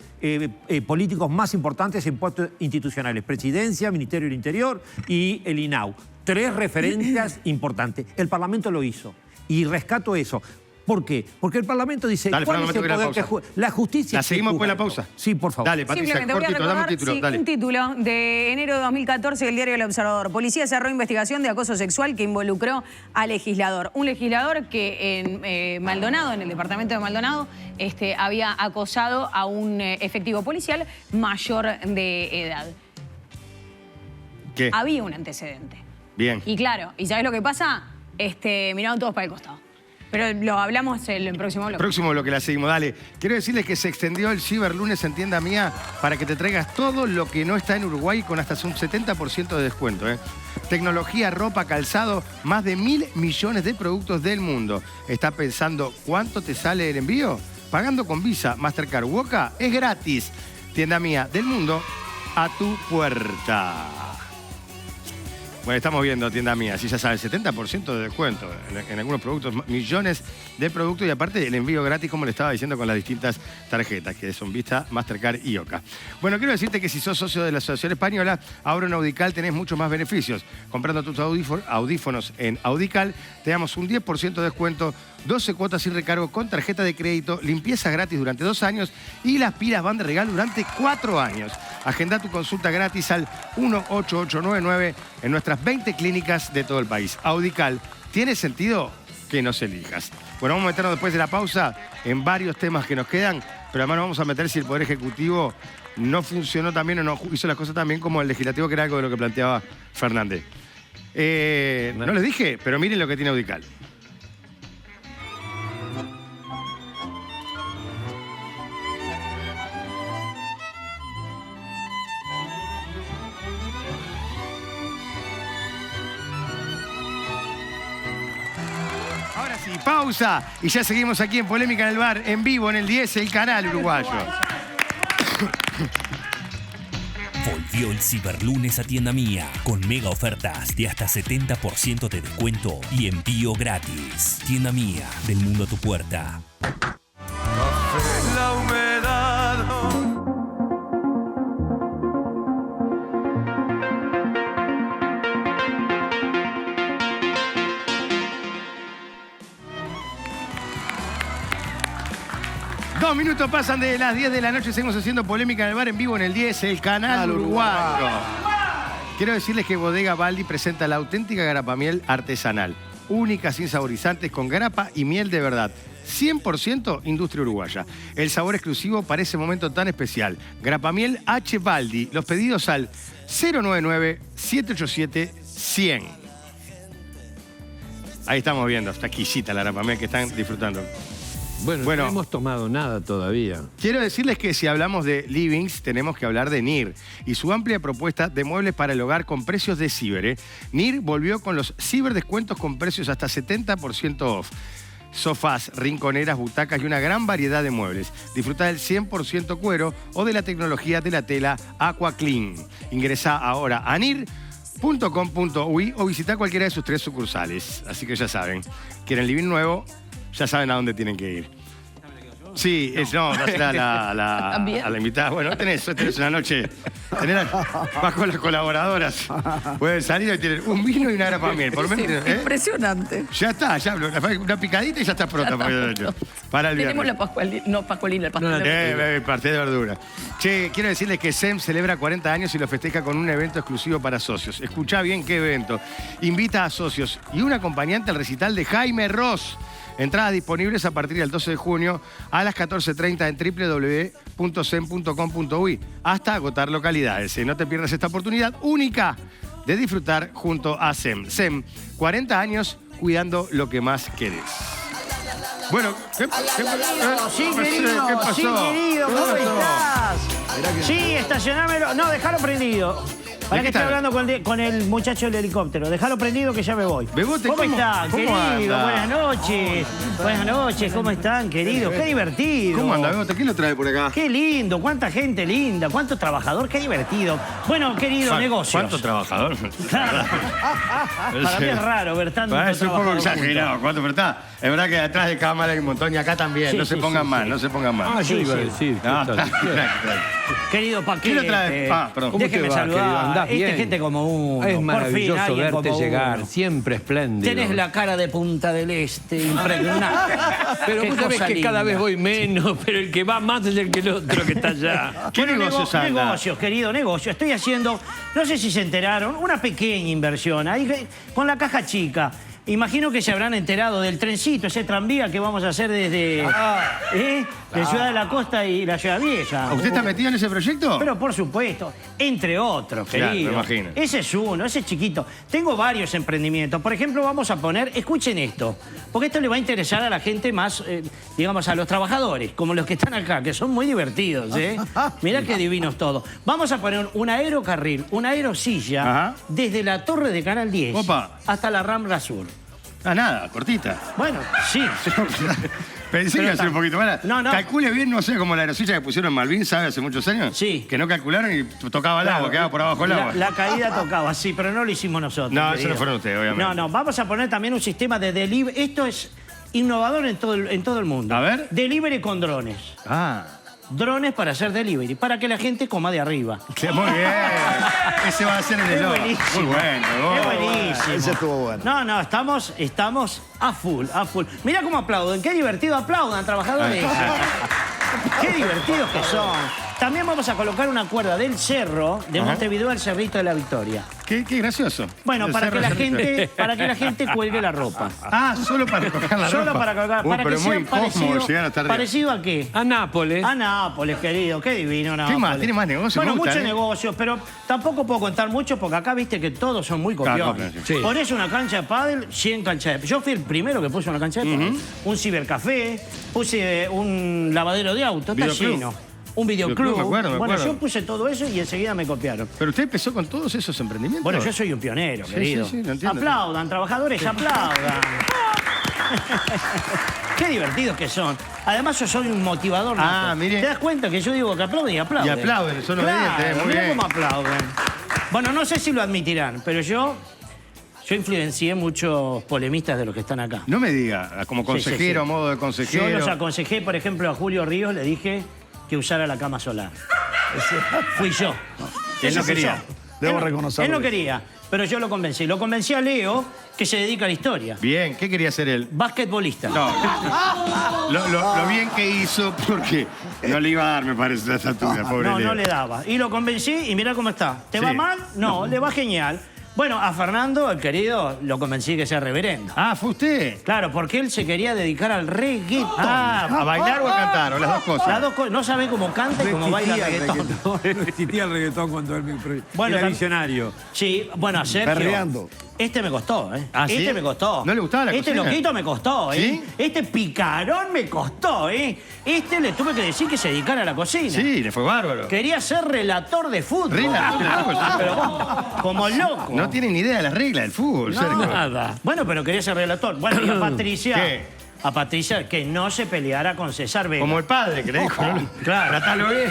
políticos más importantes en puestos institucionales. Presidencia, Ministerio del Interior y el INAU. 3 referencias importantes. El Parlamento lo hizo y rescato eso. ¿Por qué? Porque el Parlamento dice, Dale, ¿cuál Fernando, es el poder que la justicia? La seguimos después de la pausa. Sí, por favor. Dale, Patricia, Simplemente voy a cortito, dame un recordar, título. Dale. un título de enero de 2014 del diario El Observador. Policía cerró investigación de acoso sexual que involucró al legislador. Un legislador que en Maldonado, en el departamento de Maldonado, había acosado a un efectivo policial mayor de edad. ¿Qué? Había un antecedente. Bien. Y claro, ¿y sabés lo que pasa? Miraron todos para el costado. Pero lo hablamos en el próximo bloque. Próximo bloque la seguimos, dale. Quiero decirles que se extendió el Ciberlunes en Tienda Mía para que te traigas todo lo que no está en Uruguay con hasta un 70% de descuento. Tecnología, ropa, calzado, más de 1.000 millones de productos del mundo. ¿Estás pensando cuánto te sale el envío? Pagando con Visa, Mastercard, Woca, es gratis. Tienda Mía, del mundo a tu puerta. Bueno, estamos viendo tienda mía, si ya sabes, 70% de descuento en algunos productos, millones de productos y aparte el envío gratis, como le estaba diciendo, con las distintas tarjetas, que son Visa, Mastercard y Oca. Bueno, quiero decirte que si sos socio de la Asociación Española, ahora en Audical tenés muchos más beneficios. Comprando tus audífonos en Audical, te damos un 10% de descuento, 12 cuotas sin recargo con tarjeta de crédito, limpieza gratis durante 2 años y las pilas van de regalo durante 4 años. Agenda tu consulta gratis al 18899 en nuestras 20 clínicas de todo el país. Audical, tiene sentido que nos elijas. Bueno, vamos a meternos después de la pausa en varios temas que nos quedan, pero además nos vamos a meter si el Poder Ejecutivo no funcionó también o no hizo las cosas también como el Legislativo, que era algo de lo que planteaba Fernández. No les dije, pero miren lo que tiene Audical. Ahora sí, pausa y ya seguimos aquí en Polémica en el Bar, en vivo en el 10, el canal uruguayo. Volvió el Ciberlunes a Tienda Mía, con mega ofertas de hasta 70% de descuento y envío gratis. Tienda Mía, del mundo a tu puerta. La humedad. Dos minutos pasan de las 10 de la noche, seguimos haciendo Polémica en el Bar en vivo en el 10, el canal uruguayo. Quiero decirles que Bodega Baldi presenta la auténtica garapamiel artesanal, única, sin saborizantes, con grapa y miel de verdad. 100% industria uruguaya. El sabor exclusivo para ese momento tan especial. Grapamiel H. Baldi. Los pedidos al 099-787-100. Ahí estamos viendo, está exquisita la grapamiel que están disfrutando. Bueno, no hemos tomado nada todavía. Quiero decirles que si hablamos de livings, tenemos que hablar de NIR y su amplia propuesta de muebles para el hogar con precios de ciber. NIR volvió con los ciberdescuentos con precios hasta 70% off. Sofás, rinconeras, butacas y una gran variedad de muebles. Disfruta del 100% cuero o de la tecnología de la tela Aqua Clean. Ingresá ahora a nir.com.uy o visita cualquiera de sus 3 sucursales. Así que ya saben, quieren living nuevo, ya saben a dónde tienen que ir. Sí, dásela a la invitada. Bueno, tenés una noche. Vas con las colaboradoras. Pueden salir y tienen un vino y una grapamiel. Por menos, Impresionante. Ya está, una picadita y ya está pronta para el viernes. Tenemos la pascualina, el pastel de Pastel de verdura. Che, quiero decirles que SEM celebra 40 años y lo festeja con un evento exclusivo para socios. Escuchá bien qué evento. Invita a socios y un acompañante al recital de Jaime Ross. Entradas disponibles a partir del 12 de junio a las 14:30 en www.sem.com.uy hasta agotar localidades. No te pierdas esta oportunidad única de disfrutar junto a SEM. SEM, 40 años cuidando lo que más querés. Bueno, ¿qué pasó? Sí, querido, ¿cómo estás? Sí, estacionámelo. No, déjalo prendido. Para que estoy hablando con el muchacho del helicóptero. Déjalo prendido que ya me voy. Bebote, ¿Cómo están, querido? anda? Buenas noches. Buenas noches, ¿cómo están, queridos? Qué divertido. ¿Cómo anda, Bebote? ¿Quién lo trae por acá? Qué lindo, cuánta gente linda, cuánto trabajador, qué divertido. Bueno, querido, negocios. ¿Cuánto trabajador? Claro. Para mí es raro ver tanto Es un poco trabajador exagerado, ¿cuánto? Pero está, es verdad que detrás de cámara hay un montón y acá también. Sí, no se sí, pongan sí, mal, sí. no se pongan mal. Yo iba a decir. No, ¿qué tal? Querido Paquete. ¿Quién lo trae? Perdón. ¿Cómo te Déjeme va, querido? saludar. ¿Andás bien? Gente como uno. Es Por fin, maravilloso alguien verte como llegar, uno. siempre espléndido. Tenés la cara de Punta del Este, impregnante. Pero Qué vos sabés cosa que cada linda. vez voy menos, pero el que va más es el que el otro que está allá. ¿Qué Bueno, negocios anda? Negocios, querido, negocio. Estoy haciendo, no sé si se enteraron, una pequeña inversión ahí con la caja chica. Imagino que se habrán enterado del trencito, ese tranvía que vamos a hacer desde de Ciudad de la Costa y la Ciudad Vieja. ¿Usted está metido en ese proyecto? Pero por supuesto, entre otros, Claro, querido. me imagino. Ese es uno, ese es chiquito. Tengo varios emprendimientos. Por ejemplo, vamos a poner, escuchen esto, porque esto le va a interesar a la gente más, digamos, a los trabajadores, como los que están acá, que son muy divertidos, ¿eh? Mirá qué divinos todos. Vamos a poner un aerocarril, una aerosilla, Ajá. desde la torre de Canal 10 Opa. hasta la Rambla Sur. Ah, nada, cortita. Bueno, sí. Pensé que iba a ser un poquito mala. No. Calcule bien, no sé, como la aerosilla que pusieron en Malvin, ¿sabe? Hace muchos años. Sí. Que no calcularon y tocaba el agua, quedaba por abajo el agua. La caída tocaba, sí, pero no lo hicimos nosotros. No, eso querido. no fueron ustedes, obviamente. No, vamos a poner también un sistema de delivery. Esto es innovador en todo el mundo. A ver. Delivery con drones. Ah. Drones para hacer delivery, para que la gente coma de arriba. Muy bien. Ese va a ser el Es eslogan. buenísimo. Muy bueno. Es buenísimo. Ese estuvo bueno. No, estamos a full. Mirá cómo aplauden, qué divertido aplaudan, trabajadores. Qué divertidos que son. También vamos a colocar una cuerda del cerro de Montevideo al Cerrito de la Victoria. Qué gracioso. Bueno, El para cerro que, la de gente, para que la gente cuelgue la ropa. Ah, solo para colgar la Solo ropa. para colgar, para pero que muy sea incómodo llegar hasta arriba. parecido a qué. A Nápoles. A Nápoles, querido, qué divino Nápoles. más? ¿Tiene más negocios? Bueno, Me gusta, muchos ¿eh? negocios, pero tampoco puedo contar mucho porque acá viste que todos son muy copiones. Claro, sí. Ponés una cancha de pádel, 100 canchas de... Yo fui el primero que puso una cancha de pádel. Un cibercafé, puse un lavadero de auto, está Videoclub. lleno. Un videoclub. Me acuerdo. Bueno, yo puse todo eso y enseguida me copiaron. Pero usted empezó con todos esos emprendimientos. Bueno, yo soy un pionero, Sí, querido. sí, lo entiendo. Aplaudan, trabajadores, aplaudan. Qué divertidos que son. Además, yo soy un motivador nato. Ah, mire. ¿Te das cuenta que yo digo que aplauden y aplauden? Y aplauden, son Claro, obedientes, muy mirá bien. cómo aplauden. Bueno, no sé si lo admitirán, pero yo influencié muchos polemistas de los que están acá. No me diga, como consejero, Sí, sí, sí. a modo de consejero. Yo los aconsejé, por ejemplo, a Julio Ríos, le dije que usara la cama solar. Fui yo. Él Ese no fui quería. yo. Debo Él reconocerlo. no quería, pero yo lo convencí. Lo convencí a Leo, que se dedica a la historia. Bien, ¿qué quería hacer él? Basquetbolista. No. Lo bien que hizo, porque no le iba a dar, me parece, a esa altura, pobre No, Leo. no le daba. Y lo convencí y mira cómo está. ¿Te Sí. va mal? No, le va genial. Bueno, a Fernando, el querido, lo convencí que sea reverendo. Ah, ¿fue usted? Claro, porque él se quería dedicar al reggaetón. Ah, ¿a bailar o a cantar? O las dos cosas. Las dos cosas. No sabe cómo canta y cómo baila reggaetón. No existía el reggaetón cuando él Bueno, era tam- visionario. Sí, bueno, a Sergio. Perreando. Este me costó, ¿eh? ¿Ah, sí? Este me costó. ¿No le gustaba la Este cocina? loquito me costó, ¿eh? ¿Sí? Este picarón me costó, ¿eh? Este le tuve que decir que se dedicara a la cocina. Sí, le fue bárbaro. Quería ser relator de fútbol. Relator de fútbol, sí. Pero vos, como loco. No tiene ni idea de las reglas del fútbol, Sergio. Nada. Bueno, pero quería ser relator. Bueno, y a Patricia. ¿Qué? A Patricia que no se peleara con César Vega. Como el padre, que le dijo, no, Claro. tratalo bien.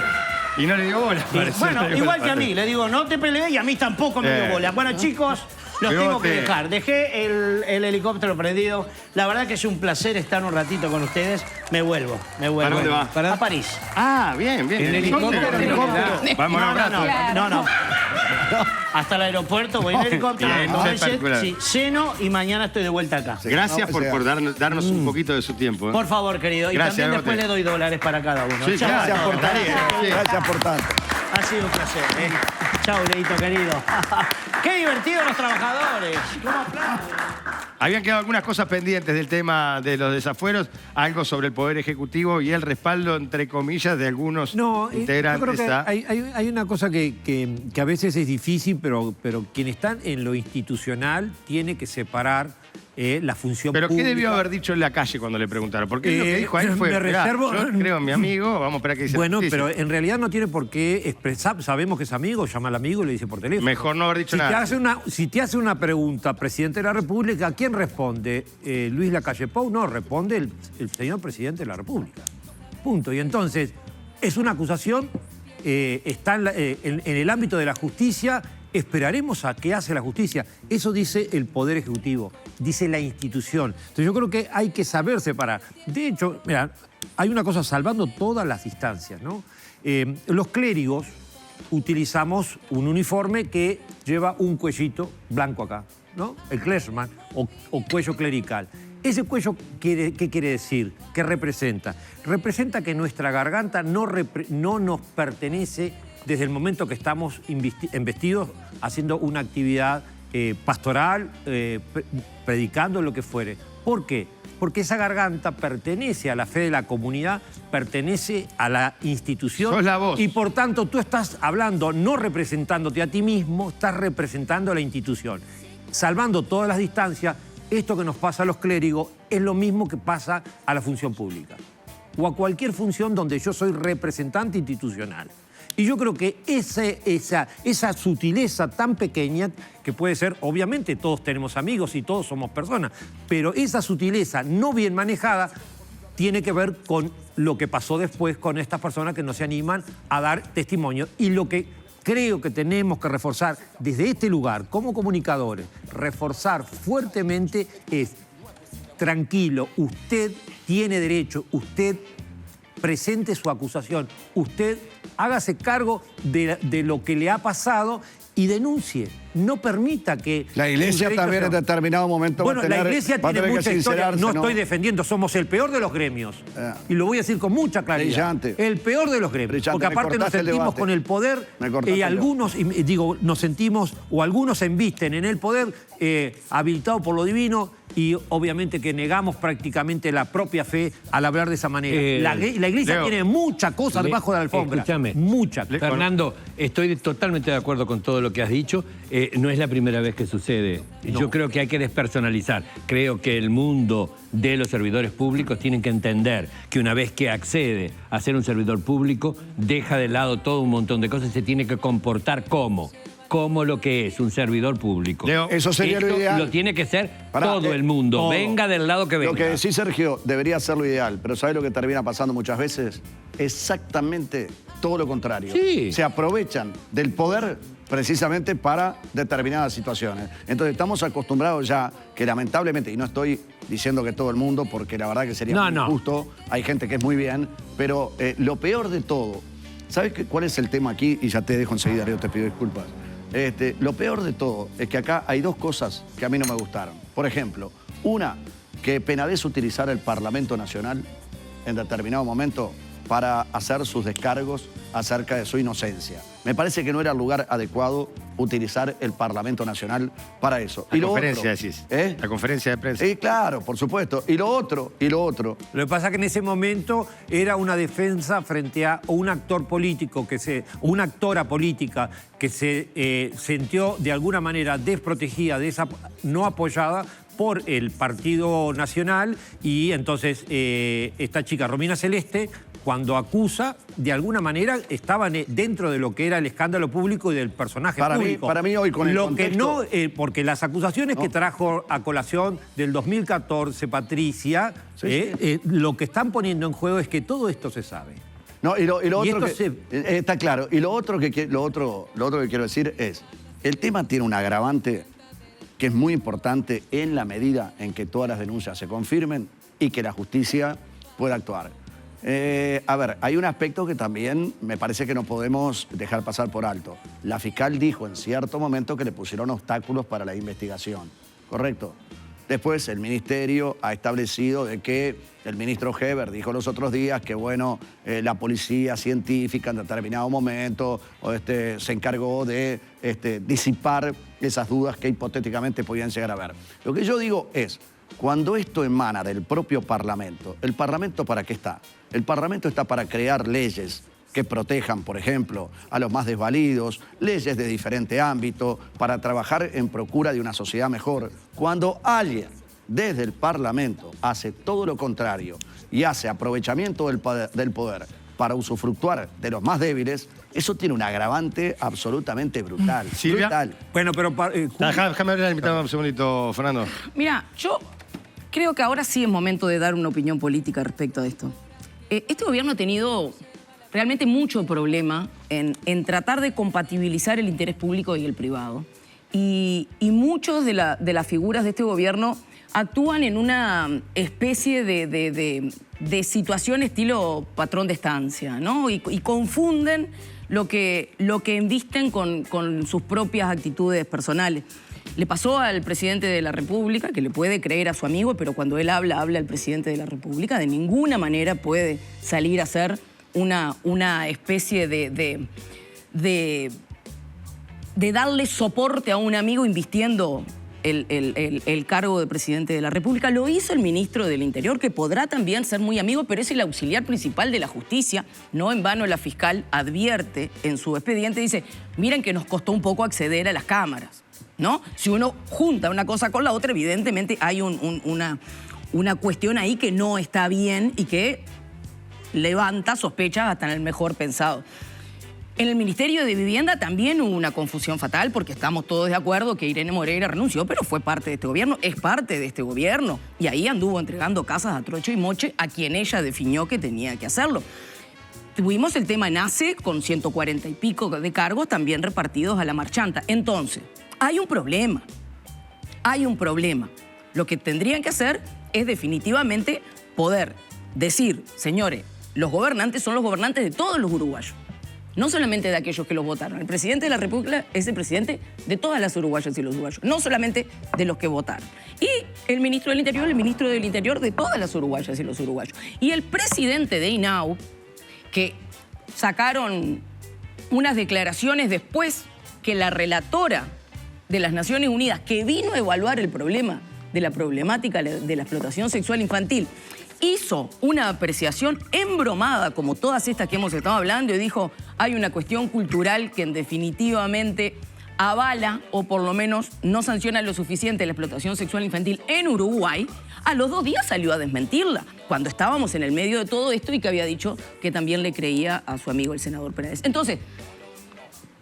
Y no le dio bola. Y, parece. bueno, Le dio igual la que a mí, pata. le digo, no te pelees y a mí tampoco me dio bola. Bueno, chicos, los tengo que Bigote. dejar. Dejé el helicóptero prendido. La verdad que es un placer estar un ratito con ustedes. Me vuelvo. ¿Para dónde va? A París. Ah, bien, bien. En helicóptero. Vamos a un rato. No. Hasta el aeropuerto voy en helicóptero. Bien, tomo no el sea jet, particular. sí, ceno y mañana estoy de vuelta acá. Gracias No, o sea, por darnos un poquito de su tiempo. ¿eh? Por favor, querido. Y Gracias, también Bigote. después le doy dólares para cada uno. Sí, Chao. Gracias por tanto. Sí. Gracias por tanto. Ha sido un placer. Chao, Leito, querido. Qué divertido los trabajadores. ¿Cómo aplauden? Habían quedado algunas cosas pendientes del tema de los desafueros, algo sobre el Poder Ejecutivo y el respaldo, entre comillas, de algunos No, yo integrantes. creo que a- hay una cosa que a veces es difícil, pero quien está en lo institucional tiene que separar la función Pero pública. ¿qué debió haber dicho en la calle cuando le preguntaron? Porque él lo que dijo ahí fue, me "Mirá, reservo- yo creo en mi amigo, vamos a esperar que dice Bueno, la pero justicia". en realidad no tiene por qué expresar. Sabemos que es amigo, llama al amigo y le dice por teléfono. Mejor no haber dicho Si te nada. hace una pregunta, presidente de la República, ¿quién responde? ¿Luis Lacalle Pou? No, responde el señor presidente de la República. Punto. Y entonces, es una acusación, está en el ámbito de la justicia. Esperaremos a qué hace la justicia. Eso dice el Poder Ejecutivo, dice la institución. Entonces yo creo que hay que saber separar. De hecho, mira, hay una cosa salvando todas las distancias, ¿no? Los clérigos utilizamos un uniforme que lleva un cuellito blanco acá, ¿no? El clergyman o cuello clerical. ¿Ese cuello qué quiere decir? ¿Qué representa? Representa que nuestra garganta no nos pertenece desde el momento que estamos embestidos haciendo una actividad pastoral, predicando, lo que fuere. ¿Por qué? Porque esa garganta pertenece a la fe de la comunidad, pertenece a la institución. Sos la voz. Y por tanto tú estás hablando, no representándote a ti mismo, estás representando a la institución. Salvando todas las distancias, esto que nos pasa a los clérigos es lo mismo que pasa a la función pública o a cualquier función donde yo soy representante institucional. Y yo creo que esa sutileza tan pequeña, que puede ser, obviamente todos tenemos amigos y todos somos personas, pero esa sutileza no bien manejada tiene que ver con lo que pasó después con estas personas que no se animan a dar testimonio. Y lo que creo que tenemos que reforzar desde este lugar, como comunicadores, reforzar fuertemente es: tranquilo, usted tiene derecho, usted presente su acusación, usted hágase cargo de lo que le ha pasado y denuncie. No permita que... La iglesia también en determinado momento Bueno, va a tener, la iglesia va a tiene tener que mucha historia. sincerarse, No estoy defendiendo, somos el peor de los gremios. Y lo voy a decir con mucha claridad. Brillante. El peor de los gremios. Brillante. Porque Me aparte nos cortaste el sentimos debate. con el poder Me cortaste y el algunos, digo, nos sentimos, o algunos se embisten en el poder habilitado por lo divino, y obviamente que negamos prácticamente la propia fe al hablar de esa manera. La iglesia Leo, tiene mucha cosa debajo de la alfombra. Escúchame. Mucha. Fernando, estoy totalmente de acuerdo con todo lo que has dicho. No es la primera vez que sucede. Yo creo que hay que despersonalizar. Creo que el mundo de los servidores públicos tienen que entender que una vez que accede a ser un servidor público, deja de lado todo un montón de cosas y se tiene que comportar como lo que es un servidor público. Leo, eso sería Esto lo ideal. lo tiene que ser Pará, todo el mundo. todo. Venga del lado que venga. Lo que decís, Sergio, debería ser lo ideal, pero ¿sabes lo que termina pasando muchas veces? Exactamente todo lo contrario. Sí. Se aprovechan del poder precisamente para determinadas situaciones. Entonces estamos acostumbrados ya que lamentablemente, y no estoy diciendo que todo el mundo, porque la verdad que sería muy injusto, hay gente que es muy bien, pero lo peor de todo, ¿sabes cuál es el tema aquí? Y ya te dejo enseguida, yo te pido disculpas. Lo peor de todo es que acá hay dos cosas que a mí no me gustaron. Por ejemplo, una, que Penades utilizara el Parlamento Nacional en determinado momento para hacer sus descargos acerca de su inocencia. Me parece que no era el lugar adecuado utilizar el Parlamento Nacional para eso. La conferencia, decís. La conferencia de prensa. Sí, claro, por supuesto. Y lo otro. Lo que pasa es que en ese momento era una defensa frente a un actor político, una actora política que se sintió de alguna manera desprotegida, no apoyada por el Partido Nacional, y entonces esta chica, Romina Celeste, cuando acusa, de alguna manera estaban dentro de lo que era el escándalo público y del personaje público. Para mí hoy con el contexto... que no, porque las acusaciones que trajo a colación del 2014 Patricia, lo que están poniendo en juego es que todo esto se sabe. No, y lo otro está claro. Y lo otro que quiero decir es, el tema tiene un agravante que es muy importante en la medida en que todas las denuncias se confirmen y que la justicia pueda actuar. A ver, hay un aspecto que también me parece que no podemos dejar pasar por alto. La fiscal dijo en cierto momento que le pusieron obstáculos para la investigación, ¿correcto? Después el ministerio ha establecido de que el ministro Heber dijo los otros días que, bueno, la policía científica en determinado momento se encargó de disipar esas dudas que hipotéticamente podían llegar a haber. Lo que yo digo es, cuando esto emana del propio Parlamento, ¿el Parlamento para qué está? El Parlamento está para crear leyes que protejan, por ejemplo, a los más desvalidos, leyes de diferente ámbito, para trabajar en procura de una sociedad mejor. Cuando alguien desde el Parlamento hace todo lo contrario y hace aprovechamiento del poder para usufructuar de los más débiles, eso tiene un agravante absolutamente brutal. Silvia. Brutal. Bueno, pero... Déjame hablar un segundito, Fernando. Mira, yo creo que ahora sí es momento de dar una opinión política respecto a esto. Este gobierno ha tenido realmente mucho problema en tratar de compatibilizar el interés público y el privado. Y muchos de las figuras de este gobierno actúan en una especie de situación estilo patrón de estancia, ¿no? Y confunden lo que embisten con sus propias actitudes personales. Le pasó al presidente de la República, que le puede creer a su amigo, pero cuando él habla al presidente de la República, de ninguna manera puede salir a hacer una especie de darle soporte a un amigo invistiendo el cargo de presidente de la República. Lo hizo el ministro del Interior, que podrá también ser muy amigo, pero es el auxiliar principal de la justicia. No en vano la fiscal advierte en su expediente, dice, miren que nos costó un poco acceder a las cámaras, ¿no? Si uno junta una cosa con la otra, evidentemente hay una cuestión ahí que no está bien y que levanta sospechas hasta en el mejor pensado. En el Ministerio de Vivienda también hubo una confusión fatal porque estamos todos de acuerdo que Irene Moreira renunció, pero fue parte de este gobierno, es parte de este gobierno. Y ahí anduvo entregando casas a trocho y moche a quien ella definió que tenía que hacerlo. Tuvimos el tema NACE con 140 y pico de cargos también repartidos a la marchanta. Entonces, hay un problema. Hay un problema. Lo que tendrían que hacer es definitivamente poder decir, señores, los gobernantes son los gobernantes de todos los uruguayos. No solamente de aquellos que los votaron. El presidente de la República es el presidente de todas las uruguayas y los uruguayos, no solamente de los que votaron. Y el ministro del Interior de todas las uruguayas y los uruguayos. Y el presidente de INAU, que sacaron unas declaraciones después que la relatora de las Naciones Unidas, que vino a evaluar el problema de la problemática de la explotación sexual infantil, hizo una apreciación embromada, como todas estas que hemos estado hablando, y dijo, hay una cuestión cultural que definitivamente avala, o por lo menos no sanciona lo suficiente la explotación sexual infantil en Uruguay. A los 2 días salió a desmentirla, cuando estábamos en el medio de todo esto y que había dicho que también le creía a su amigo el senador Peláez. Entonces,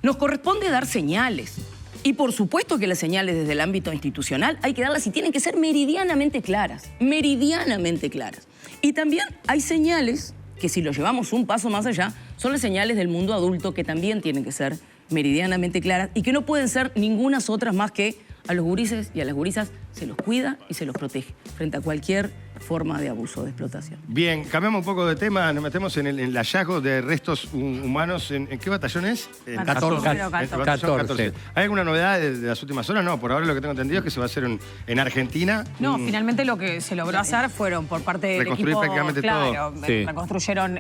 nos corresponde dar señales. Y por supuesto que las señales desde el ámbito institucional hay que darlas y tienen que ser meridianamente claras, meridianamente claras. Y también hay señales que si lo llevamos un paso más allá, son las señales del mundo adulto que también tienen que ser meridianamente claras y que no pueden ser ningunas otras más que a los gurises y a las gurisas se los cuida y se los protege frente a cualquier forma de abuso, de explotación. Bien, cambiamos un poco de tema, nos metemos en el hallazgo de restos humanos. ¿En qué batallón es? 14. ¿Hay alguna novedad de las últimas horas? No, por ahora lo que tengo entendido es que se va a hacer en Argentina. No, finalmente lo que se logró hacer fueron por parte del reconstruir equipo, prácticamente claro, todo. Sí. Reconstruyeron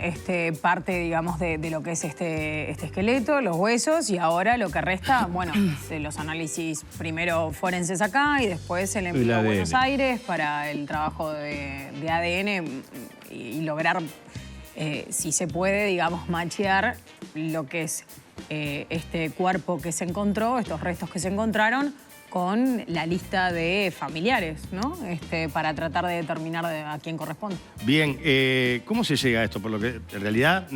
parte, digamos, de lo que es este esqueleto, los huesos, y ahora lo que resta, bueno, los análisis primero forenses acá y después el envío a Buenos Aires para el trabajo de ADN y lograr, si se puede, digamos, machear lo que es este cuerpo que se encontró, estos restos que se encontraron, con la lista de familiares, ¿no? Para tratar de determinar a quién corresponde. Bien, ¿cómo se llega a esto? Por lo que en realidad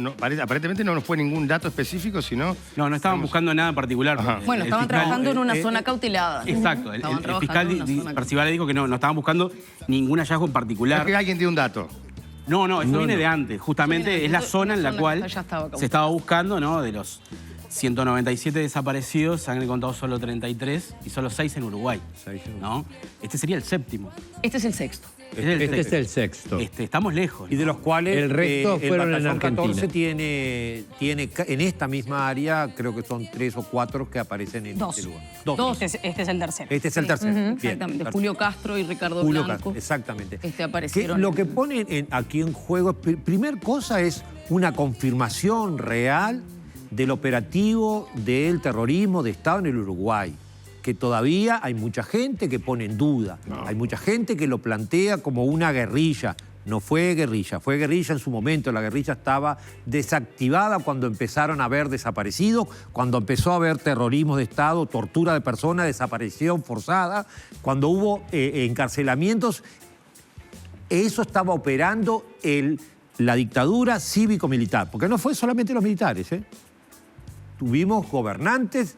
aparentemente no nos fue ningún dato específico, sino... No estaban buscando nada en particular. Ajá. Bueno, estaban trabajando en una zona cautelada. Exacto. El fiscal Percival dijo que no estaban buscando ningún hallazgo en particular. Es que alguien dio un dato. No, eso viene de antes. Justamente es la zona en la cual se estaba buscando, ¿no? De los 197 desaparecidos, se han encontrado solo 33 y solo 6 en Uruguay, ¿no? Este sería el 7º. Este es el 6º. Este es el 6º. Estamos lejos, ¿no? Y de los cuales el resto fueron en batallón Argentina. 14 tiene en esta misma área, creo que son 3 o 4 que aparecen en este lugar. Dos. Este es el tercero. Este es el tercero. Bien, Exactamente. perfecto. Julio Castro y Ricardo Julio Blanco. Castro, exactamente. Aparecieron. Lo que ponen aquí en juego, primer cosa, es una confirmación real del operativo del terrorismo de Estado en el Uruguay, que todavía hay mucha gente que pone en duda, hay mucha gente que lo plantea como una guerrilla. No fue guerrilla en su momento, la guerrilla estaba desactivada cuando empezaron a haber desaparecidos, cuando empezó a haber terrorismo de Estado, tortura de personas, desaparición forzada, cuando hubo encarcelamientos. Eso estaba operando la dictadura cívico-militar, porque no fue solamente los militares, Tuvimos gobernantes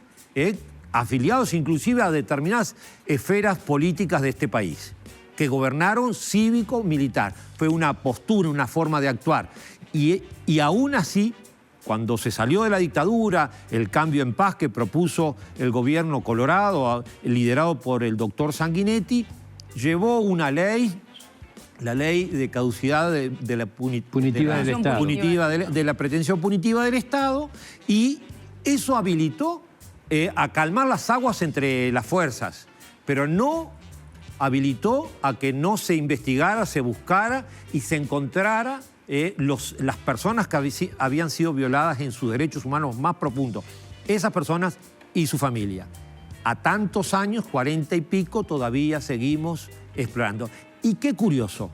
afiliados inclusive a determinadas esferas políticas de este país, que gobernaron cívico-militar. Fue una postura, una forma de actuar. Y aún así, cuando se salió de la dictadura, el cambio en paz que propuso el gobierno colorado, liderado por el doctor Sanguinetti, llevó una ley, la ley de caducidad de la Punitiva del Estado. De la pretensión punitiva del Estado, y eso habilitó a calmar las aguas entre las fuerzas, pero no habilitó a que no se investigara, se buscara y se encontrara las personas que habían sido violadas en sus derechos humanos más profundos. Esas personas y su familia. A tantos años, 40 y pico, todavía seguimos explorando. Y qué curioso,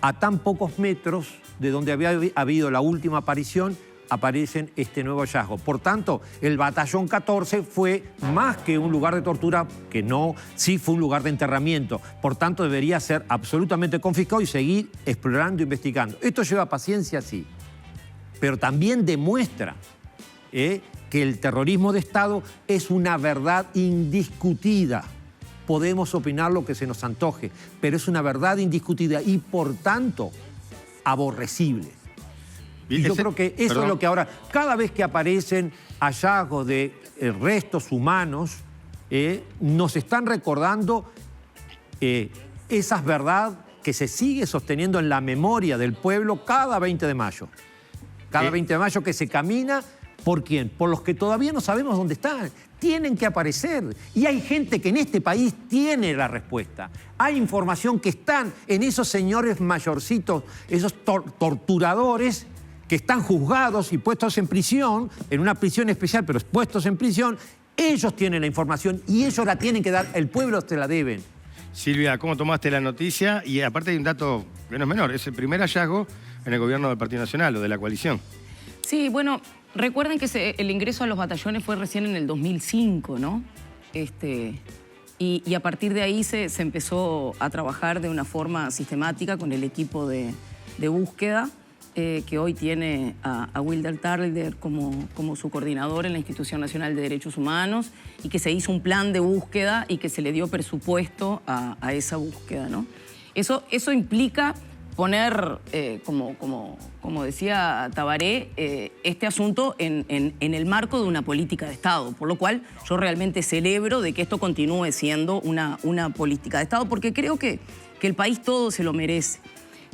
a tan pocos metros de donde había habido la última aparición, aparecen este nuevo hallazgo. Por tanto, el batallón 14 fue más que un lugar de tortura, que no, sí fue un lugar de enterramiento. Por tanto, debería ser absolutamente confiscado y seguir explorando e investigando. Esto lleva paciencia, sí, pero también demuestra que el terrorismo de Estado es una verdad indiscutida. Podemos opinar lo que se nos antoje, pero es una verdad indiscutida y, por tanto, aborrecible. Y yo creo que eso es lo que ahora, cada vez que aparecen hallazgos de restos humanos, nos están recordando esas verdades que se sigue sosteniendo en la memoria del pueblo cada 20 de mayo. Cada 20 de mayo que se camina, ¿por quién? Por los que todavía no sabemos dónde están. Tienen que aparecer. Y hay gente que en este país tiene la respuesta. Hay información que están en esos señores mayorcitos, esos torturadores que están juzgados y puestos en prisión, en una prisión especial, pero puestos en prisión. Ellos tienen la información y ellos la tienen que dar. El pueblo se la deben. Silvia, ¿cómo tomaste la noticia? Y aparte hay un dato que no es menor, es el primer hallazgo en el gobierno del Partido Nacional o de la coalición. Sí, bueno, recuerden que el ingreso a los batallones fue recién en el 2005, ¿no? Y a partir de ahí se empezó a trabajar de una forma sistemática con el equipo de búsqueda, que hoy tiene a Wilder Tarlider como su coordinador en la Institución Nacional de Derechos Humanos, y que se hizo un plan de búsqueda y que se le dio presupuesto a esa búsqueda, ¿no? Eso implica poner, como decía Tabaré, este asunto en el marco de una política de Estado, por lo cual yo realmente celebro de que esto continúe siendo una política de Estado, porque creo que el país todo se lo merece.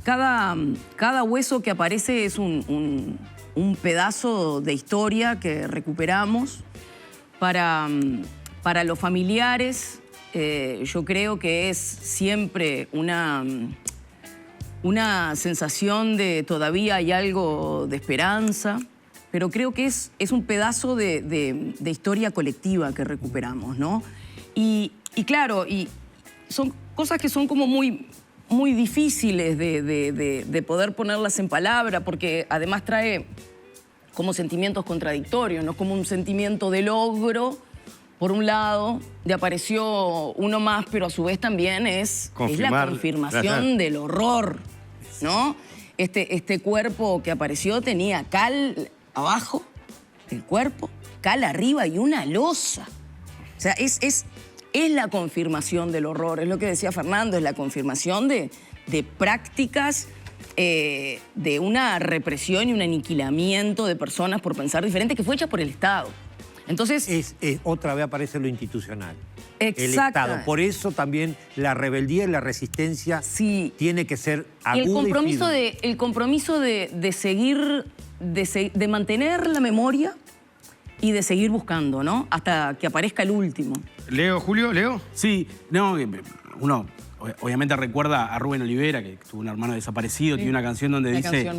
Cada hueso que aparece es un pedazo de historia que recuperamos. Para los familiares, yo creo que es siempre una sensación de todavía hay algo de esperanza, pero creo que es un pedazo de historia colectiva que recuperamos, ¿no? Y claro, y son cosas que son como muy difíciles de poder ponerlas en palabra, porque además trae como sentimientos contradictorios, ¿no? Como un sentimiento de logro, por un lado, de apareció uno más, pero a su vez también es la confirmación del horror, ¿no? Este cuerpo que apareció tenía cal abajo del cuerpo, cal arriba y una losa. O sea, es la confirmación del horror, es lo que decía Fernando, es la confirmación de prácticas de una represión y un aniquilamiento de personas por pensar diferente, que fue hecha por el Estado. Entonces, otra vez aparece lo institucional. Exacto. El Estado. Por eso también la rebeldía y la resistencia tiene que ser aguda el compromiso de seguir, de mantener la memoria y de seguir buscando, ¿no? Hasta que aparezca el último. Leo, Julio, ¿Leo? Sí, no, uno obviamente recuerda a Rubén Olivera, que tuvo un hermano desaparecido, tiene una canción donde dice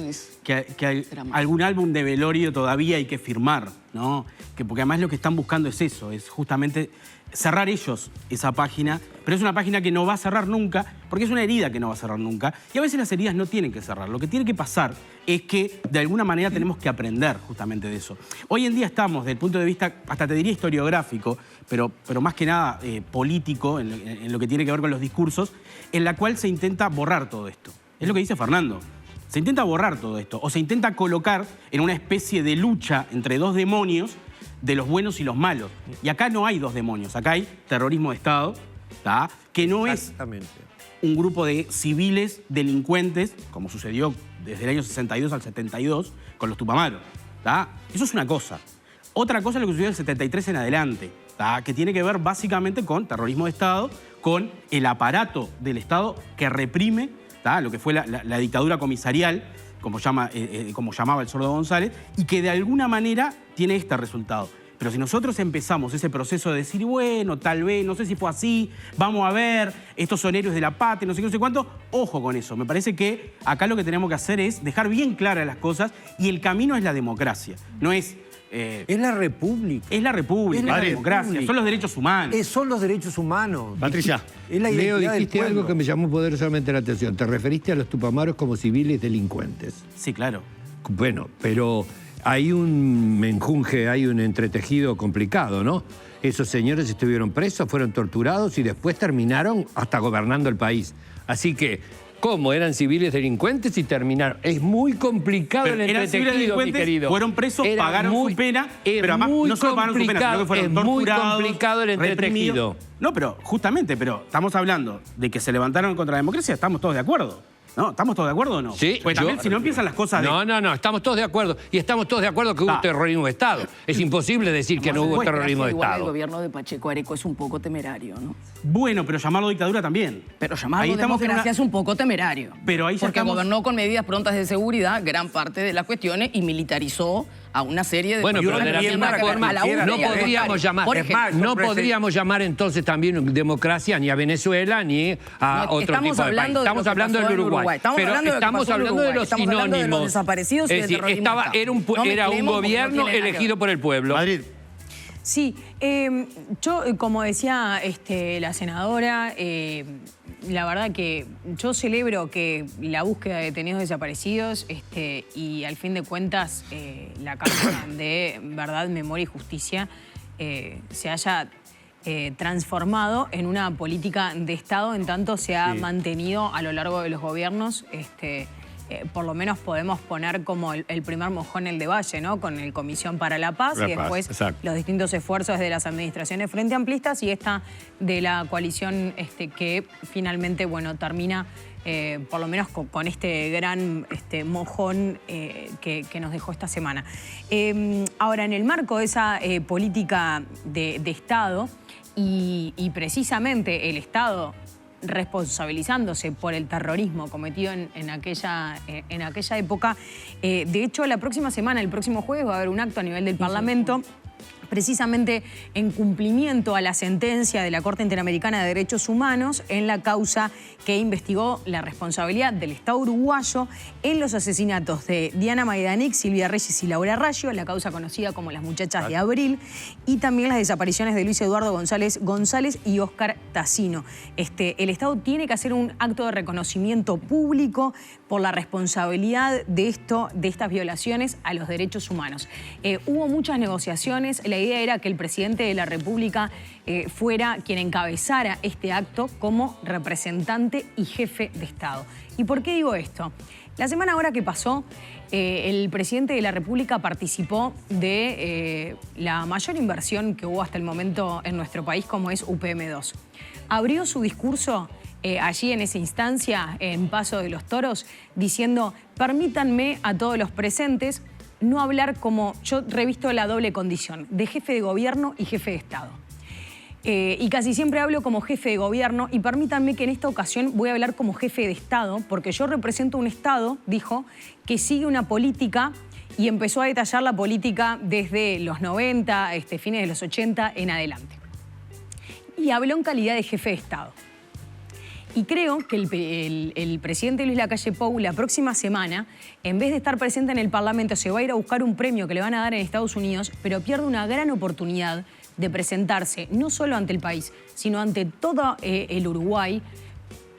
que algún álbum de velorio todavía hay que firmar, ¿no? Porque además lo que están buscando es eso, es justamente cerrar ellos esa página, pero es una página que no va a cerrar nunca, porque es una herida que no va a cerrar nunca, y a veces las heridas no tienen que cerrar. Lo que tiene que pasar es que de alguna manera tenemos que aprender justamente de eso. Hoy en día estamos, desde el punto de vista, hasta te diría historiográfico, pero más que nada político, en lo que tiene que ver con los discursos, en la cual se intenta borrar todo esto. Es lo que dice Fernando. Se intenta borrar todo esto, o se intenta colocar en una especie de lucha entre dos demonios, de los buenos y los malos. Y acá no hay dos demonios, acá hay terrorismo de Estado, ¿tá? Que no es un grupo de civiles delincuentes, como sucedió desde el año 62 al 72 con los Tupamaros, ¿tá? Eso es una cosa. Otra cosa es lo que sucedió del 73 en adelante, ¿tá? Que tiene que ver básicamente con terrorismo de Estado, con el aparato del Estado que reprime, ¿tá? Lo que fue la dictadura comisarial, como llamaba el Sordo González, y que de alguna manera tiene este resultado. Pero si nosotros empezamos ese proceso de decir, bueno, tal vez, no sé si fue así, vamos a ver, estos son héroes de la patria, no sé qué, no sé cuánto, ojo con eso. Me parece que acá lo que tenemos que hacer es dejar bien claras las cosas, y el camino es la democracia, no es... es la república. Es la república, es la democracia, son los derechos humanos. Son los derechos humanos. Patricia. Es la Leo, identidad dijiste del pueblo. algo que me llamó poderosamente la atención. Te referiste a los Tupamaros como civiles delincuentes. Sí, claro. Bueno, pero hay un menjunje, hay un entretejido complicado, ¿no? Esos señores estuvieron presos, fueron torturados y después terminaron hasta gobernando el país. Así que cómo eran civiles delincuentes y terminaron. Es muy complicado Pero el eran civiles entretejido, mi delincuentes, querido. fueron presos, Era pagaron su pena, pero además no solo pagaron su pena, sino que fueron es muy torturados, complicado el entretejido. reprimidos. No, pero justamente, estamos hablando de que se levantaron contra la democracia, estamos todos de acuerdo. ¿No? ¿Estamos todos de acuerdo o no? Sí, pues también, si no empiezan las cosas de... No, estamos todos de acuerdo. Y estamos todos de acuerdo que hubo terrorismo de Estado. Es imposible decir que no hubo terrorismo de Igual Estado. el gobierno de Pacheco Areco es un poco temerario, ¿no? Bueno, pero llamarlo dictadura también. Pero llamarlo democracia es un poco temerario. Pero ahí ya porque gobernó con medidas prontas de seguridad gran parte de las cuestiones y militarizó a una serie de... Bueno, pero de la misma forma no podríamos llamar entonces también democracia ni a Venezuela ni a otro tipo de país. Estamos hablando del Uruguay. Pero estamos hablando de los sinónimos. Desaparecidos y del terrorismo. Era un gobierno elegido por el pueblo. Madrid. Sí, yo, como decía la senadora, la verdad que yo celebro que la búsqueda de detenidos desaparecidos y al fin de cuentas la causa de verdad, memoria y justicia se haya transformado en una política de Estado, en tanto se ha mantenido a lo largo de los gobiernos. Por lo menos podemos poner como el primer mojón el de Valle, ¿no? Con el Comisión para la Paz y después los distintos esfuerzos de las administraciones frente amplistas y esta de la coalición que finalmente, bueno, termina por lo menos con este gran mojón que nos dejó esta semana. Ahora, en el marco de esa política de Estado y precisamente el Estado responsabilizándose por el terrorismo cometido en aquella época. De hecho, la próxima semana, el próximo jueves, va a haber un acto a nivel del Parlamento precisamente en cumplimiento a la sentencia de la Corte Interamericana de Derechos Humanos en la causa que investigó la responsabilidad del Estado uruguayo en los asesinatos de Diana Maidanek, Silvia Reyes y Laura Raggio, la causa conocida como las muchachas de abril, y también las desapariciones de Luis Eduardo González y Óscar Tassino. El Estado tiene que hacer un acto de reconocimiento público por la responsabilidad de estas violaciones a los derechos humanos. Hubo muchas negociaciones. La idea era que el presidente de la República fuera quien encabezara este acto como representante y jefe de Estado. ¿Y por qué digo esto? La semana ahora que pasó, el presidente de la República participó de la mayor inversión que hubo hasta el momento en nuestro país, como es UPM2. Abrió su discurso allí en esa instancia, en Paso de los Toros, diciendo: permítanme a todos los presentes no hablar como, yo revisto la doble condición, de jefe de gobierno y jefe de Estado. Y casi siempre hablo como jefe de gobierno y permítanme que en esta ocasión voy a hablar como jefe de Estado, porque yo represento un Estado, dijo, que sigue una política y empezó a detallar la política desde los 90, fines de los 80 en adelante. Y habló en calidad de jefe de Estado. Y creo que el presidente Luis Lacalle Pou la próxima semana, en vez de estar presente en el Parlamento, se va a ir a buscar un premio que le van a dar en Estados Unidos, pero pierde una gran oportunidad de presentarse no solo ante el país, sino ante todo el Uruguay,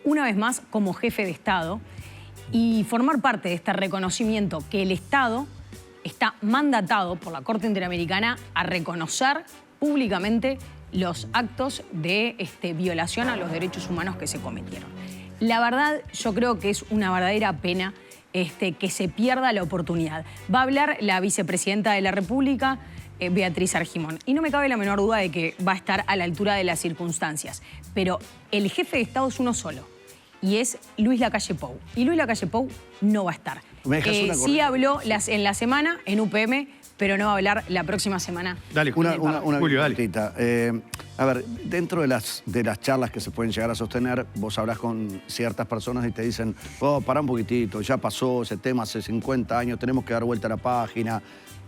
una vez más como jefe de Estado, y formar parte de este reconocimiento que el Estado está mandatado por la Corte Interamericana a reconocer públicamente los actos de violación a los derechos humanos que se cometieron. La verdad, yo creo que es una verdadera pena que se pierda la oportunidad. Va a hablar la vicepresidenta de la República, Beatriz Argimón, y no me cabe la menor duda de que va a estar a la altura de las circunstancias. Pero el jefe de Estado es uno solo, y es Luis Lacalle Pou. Y Luis Lacalle Pou no va a estar. Sí habló en la semana en UPM, pero no va a hablar la próxima semana. Dale, una Julio, dale. cortita. A ver, dentro de las charlas que se pueden llegar a sostener, vos hablas con ciertas personas y te dicen: oh, pará un poquitito, ya pasó ese tema hace 50 años, tenemos que dar vuelta a la página.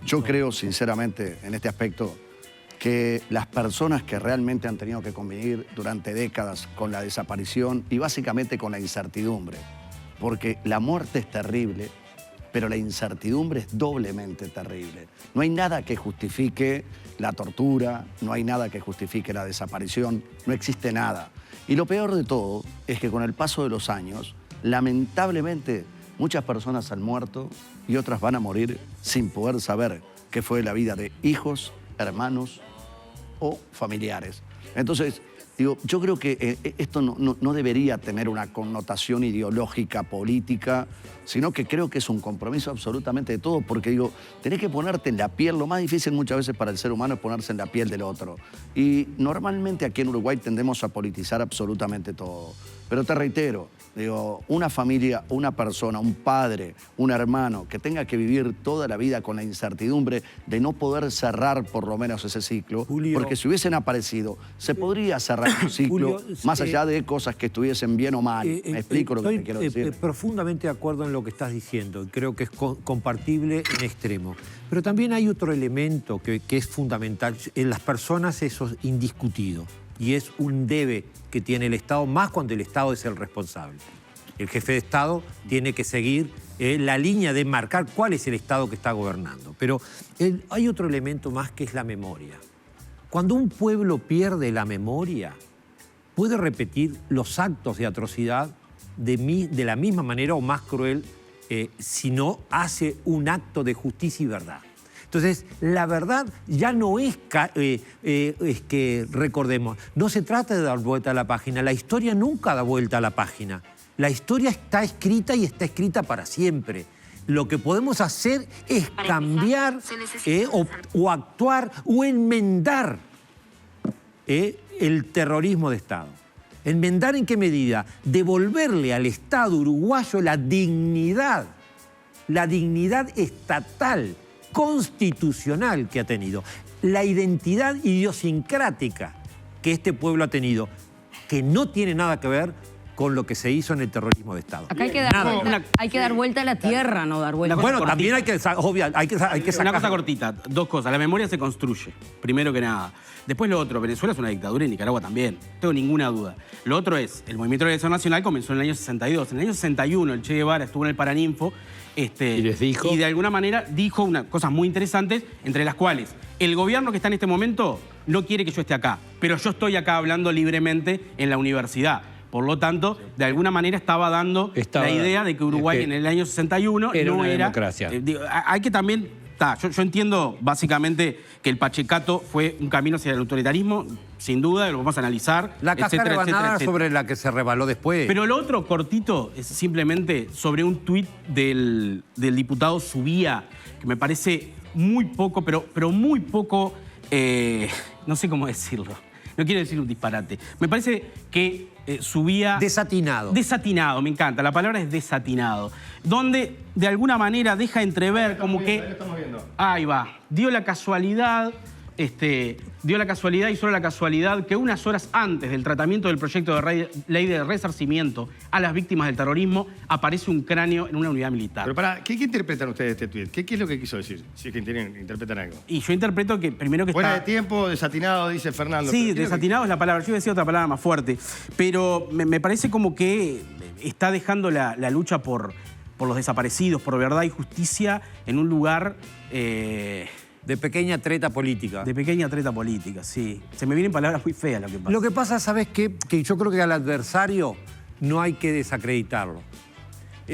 Yo creo, sinceramente, en este aspecto, que las personas que realmente han tenido que convivir durante décadas con la desaparición y básicamente con la incertidumbre, porque la muerte es terrible, pero la incertidumbre es doblemente terrible. No hay nada que justifique la tortura, no hay nada que justifique la desaparición, no existe nada. Y lo peor de todo es que con el paso de los años, lamentablemente, muchas personas han muerto y otras van a morir sin poder saber qué fue la vida de hijos, hermanos o familiares. Entonces, Digo, yo creo que esto no debería tener una connotación ideológica, política, sino que creo que es un compromiso absolutamente de todo, porque digo, tenés que ponerte en la piel, lo más difícil muchas veces para el ser humano es ponerse en la piel del otro. Y normalmente aquí en Uruguay tendemos a politizar absolutamente todo. Pero te reitero, digo, una familia, una persona, un padre, un hermano que tenga que vivir toda la vida con la incertidumbre de no poder cerrar por lo menos ese ciclo, Julio, porque si hubiesen aparecido, se podría cerrar un ciclo, Julio, más allá de cosas que estuviesen bien o mal. Me explico lo que te estoy quiero decir. profundamente de acuerdo en lo que estás diciendo. Creo que es compartible en extremo. Pero también hay otro elemento que es fundamental. En las personas eso es indiscutido. Y es un debe que tiene el Estado, más cuando el Estado es el responsable. El jefe de Estado tiene que seguir la línea de marcar cuál es el Estado que está gobernando. Pero hay otro elemento más que es la memoria. Cuando un pueblo pierde la memoria, puede repetir los actos de atrocidad de la misma manera o más cruel si no hace un acto de justicia y verdad. Entonces, la verdad ya no es que recordemos, no se trata de dar vuelta a la página, la historia nunca da vuelta a la página. La historia está escrita y está escrita para siempre. Lo que podemos hacer es cambiar o actuar o enmendar el terrorismo de Estado. ¿Enmendar en qué medida? Devolverle al Estado uruguayo la dignidad estatal, constitucional que ha tenido, la identidad idiosincrática que este pueblo ha tenido, que no tiene nada que ver con lo que se hizo en el terrorismo de Estado. Acá hay que dar vuelta a la tierra, no dar vuelta. Bueno, también hay que sacar. Una cosa cortita, dos cosas. La memoria se construye, primero que nada. Después lo otro, Venezuela es una dictadura y Nicaragua también, no tengo ninguna duda. Lo otro es, el Movimiento de Liberación Nacional comenzó en el año 62. En el año 61 el Che Guevara estuvo en el Paraninfo ¿Y les dijo? Y de alguna manera dijo cosas muy interesantes, entre las cuales el gobierno que está en este momento no quiere que yo esté acá, pero yo estoy acá hablando libremente en la universidad. Por lo tanto, de alguna manera estaba dando la idea de que Uruguay en el año 61 era no una era... democracia. Hay que también... Yo entiendo básicamente que el pachecato fue un camino hacia el autoritarismo, sin duda, lo vamos a analizar. La cáscara banana sobre la que se rebaló después. Pero lo otro cortito es simplemente sobre un tuit del diputado Subía, que me parece muy poco, pero muy poco, no sé cómo decirlo. No quiero decir un disparate. Me parece que Subía... Desatinado. Desatinado, me encanta. La palabra es desatinado. Donde de alguna manera deja entrever como que... Ahí va. Dio la casualidad y solo la casualidad que unas horas antes del tratamiento del proyecto de ley de resarcimiento a las víctimas del terrorismo aparece un cráneo en una unidad militar. Pero ¿qué interpretan ustedes de este tuit? ¿Qué es lo que quiso decir? Si es que interpretan algo. Y yo interpreto que primero que Fuera está... de tiempo, desatinado, dice Fernando. Sí, desatinado es la palabra. Yo iba a decir otra palabra más fuerte. Pero me parece como que está dejando la lucha por los desaparecidos, por verdad y justicia en un lugar... de pequeña treta política. De pequeña treta política, sí. Se me vienen palabras muy feas lo que pasa. Lo que pasa, ¿sabes qué? Que yo creo que al adversario no hay que desacreditarlo.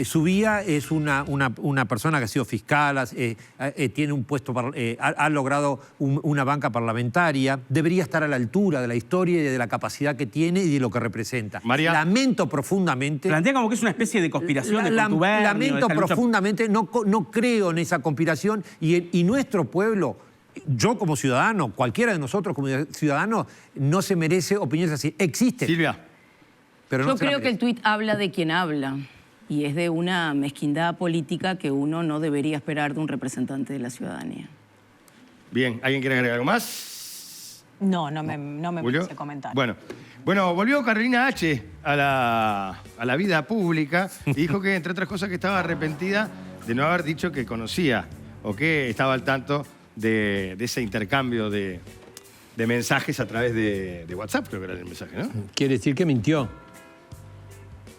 Subía es una persona que ha sido fiscal, tiene un puesto, ha logrado una banca parlamentaria, debería estar a la altura de la historia y de la capacidad que tiene y de lo que representa. María. Lamento profundamente... Plantea como que es una especie de conspiración de contubernio. Lamento profundamente, no creo en esa conspiración y nuestro pueblo... Yo como ciudadano, cualquiera de nosotros como ciudadanos, no se merece opiniones así. Existen. Silvia. Pero no Yo se la creo que el merece. tuit habla de quien habla y es de una mezquindad política que uno no debería esperar de un representante de la ciudadanía. Bien, ¿alguien quiere agregar algo más? No me ¿Julio? puse comentar. Bueno, volvió Carolina H. a la vida pública y dijo que, entre otras cosas, que estaba arrepentida de no haber dicho que conocía o que estaba al tanto de ese intercambio de mensajes a través de WhatsApp, creo que era el mensaje, ¿no? Quiere decir que mintió.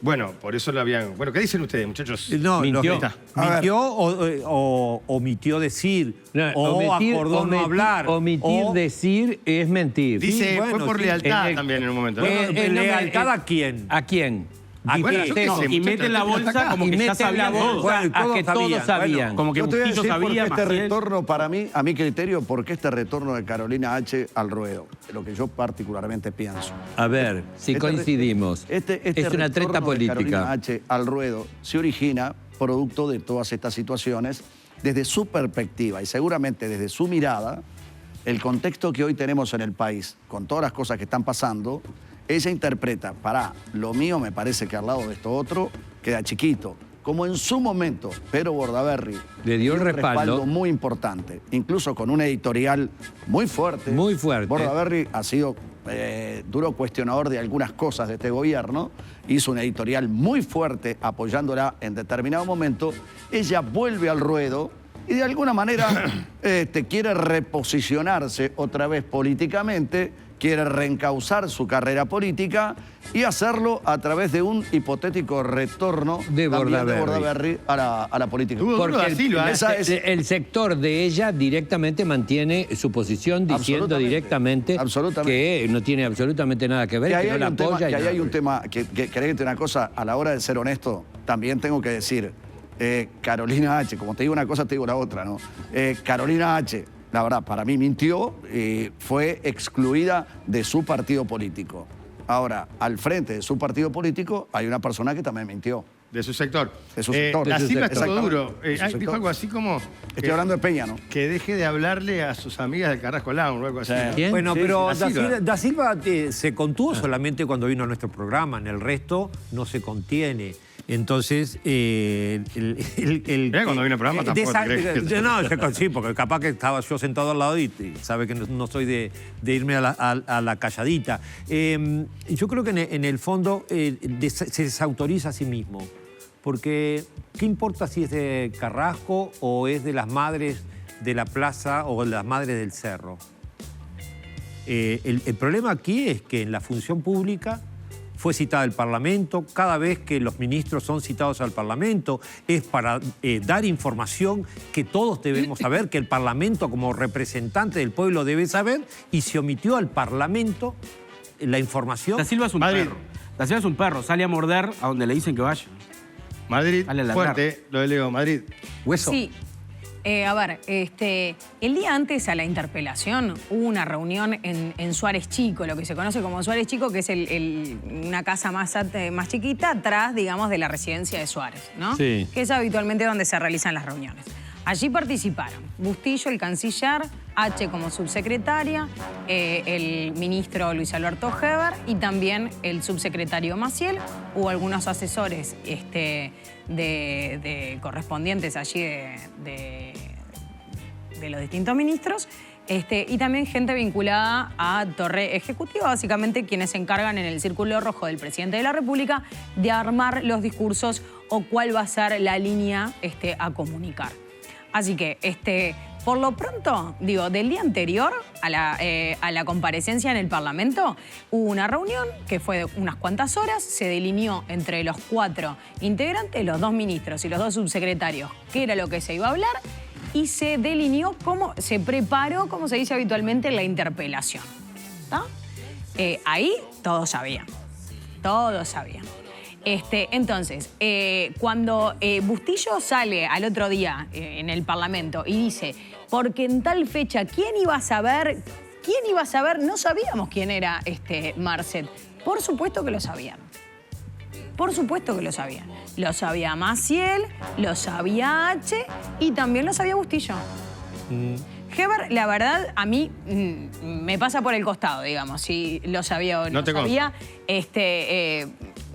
Bueno, por eso lo habían... Bueno, ¿qué dicen ustedes, muchachos? No, mintió. ¿Mintió o omitió decir? No, o acordó no hablar. Omitir decir es mentir. Dice, Sí, bueno, fue por sí. lealtad también en un momento, ¿no? Bueno, ¿lealtad a quién? ¿A quién? Y mete en la bolsa como que ya sabían todo. Bueno, a que todos sabían. Como que Yo te voy a Bustillo decir por qué sabía, este Maciel. retorno para mí, a mi criterio, por qué este retorno de Carolina H. al ruedo, lo que yo particularmente pienso. A ver, si coincidimos. Es una treta retorno de Carolina política. H. al ruedo se origina producto de todas estas situaciones desde su perspectiva y seguramente desde su mirada, el contexto que hoy tenemos en el país, con todas las cosas que están pasando, ella interpreta, lo mío me parece que al lado de esto otro queda chiquito. Como en su momento, Pedro Bordaberry le dio el respaldo muy importante, incluso con un editorial muy fuerte. Muy fuerte. Bordaberry ha sido duro cuestionador de algunas cosas de este gobierno, hizo un editorial muy fuerte apoyándola en determinado momento. Ella vuelve al ruedo y de alguna manera quiere reposicionarse otra vez políticamente, quiere reencauzar su carrera política y hacerlo a través de un hipotético retorno de Bordaberry a la política. Porque el sector de ella directamente mantiene su posición diciendo directamente que no tiene absolutamente nada que ver, que no la apoya. Que ahí hay un tema, que querés una cosa, a la hora de ser honesto, también tengo que decir, Carolina H., como te digo una cosa, te digo la otra, ¿no? Carolina H., la verdad, para mí mintió y fue excluida de su partido político. Ahora, al frente de su partido político hay una persona que también mintió. De su sector. De su sector. La Silva estuvo Exactamente. duro. Dijo algo así como... Estoy hablando de Peña, ¿no? Que deje de hablarle a sus amigas del Carrasco Lounge o algo así. ¿no? ¿Quién? Bueno, Sí, pero sí, Da Silva se contuvo solamente cuando vino a nuestro programa, en el resto no se contiene. Entonces, cuando vino al programa tampoco te crees que... No, sí, porque capaz que estaba yo sentado al lado y sabe que no soy de irme a la calladita. Yo creo que en el fondo se desautoriza a sí mismo. Porque, ¿qué importa si es de Carrasco o es de las madres de la plaza o de las madres del cerro? El problema aquí es que en la función pública fue citada el Parlamento. Cada vez que los ministros son citados al Parlamento es para dar información que todos debemos saber, que el Parlamento como representante del pueblo debe saber, y se omitió al Parlamento la información. Da Silva es un perro. Da Silva es un perro, sale a morder a donde le dicen que vaya. Madrid, Dale a fuerte, lo de Leo, Madrid. Hueso. Sí. A ver, el día antes a la interpelación hubo una reunión en Suárez Chico, lo que se conoce como Suárez Chico, que es una casa más chiquita atrás, digamos, de la residencia de Suárez, ¿no? Sí. Que es habitualmente donde se realizan las reuniones. Allí participaron Bustillo, el canciller, H como subsecretaria, el ministro Luis Alberto Heber y también el subsecretario Maciel. Hubo algunos asesores correspondientes allí de los distintos ministros y también gente vinculada a Torre Ejecutiva, básicamente quienes se encargan en el Círculo Rojo del Presidente de la República de armar los discursos o cuál va a ser la línea a comunicar. Así que, por lo pronto, digo, del día anterior a la comparecencia en el Parlamento, hubo una reunión que fue de unas cuantas horas, se delineó entre los 4 integrantes, los 2 ministros y los 2 subsecretarios, qué era lo que se iba a hablar, y se delineó se preparó, como se dice habitualmente, la interpelación. ¿Está? Ahí todos sabían. Todos sabían. Entonces, cuando Bustillo sale al otro día en el Parlamento y dice, porque en tal fecha, ¿quién iba a saber? ¿Quién iba a saber? No sabíamos quién era Marcet. Por supuesto que lo sabían. Por supuesto que lo sabían. Lo sabía Maciel, lo sabía H y también lo sabía Bustillo. Heber, la verdad, a mí me pasa por el costado, digamos, si lo sabía o no te sabía.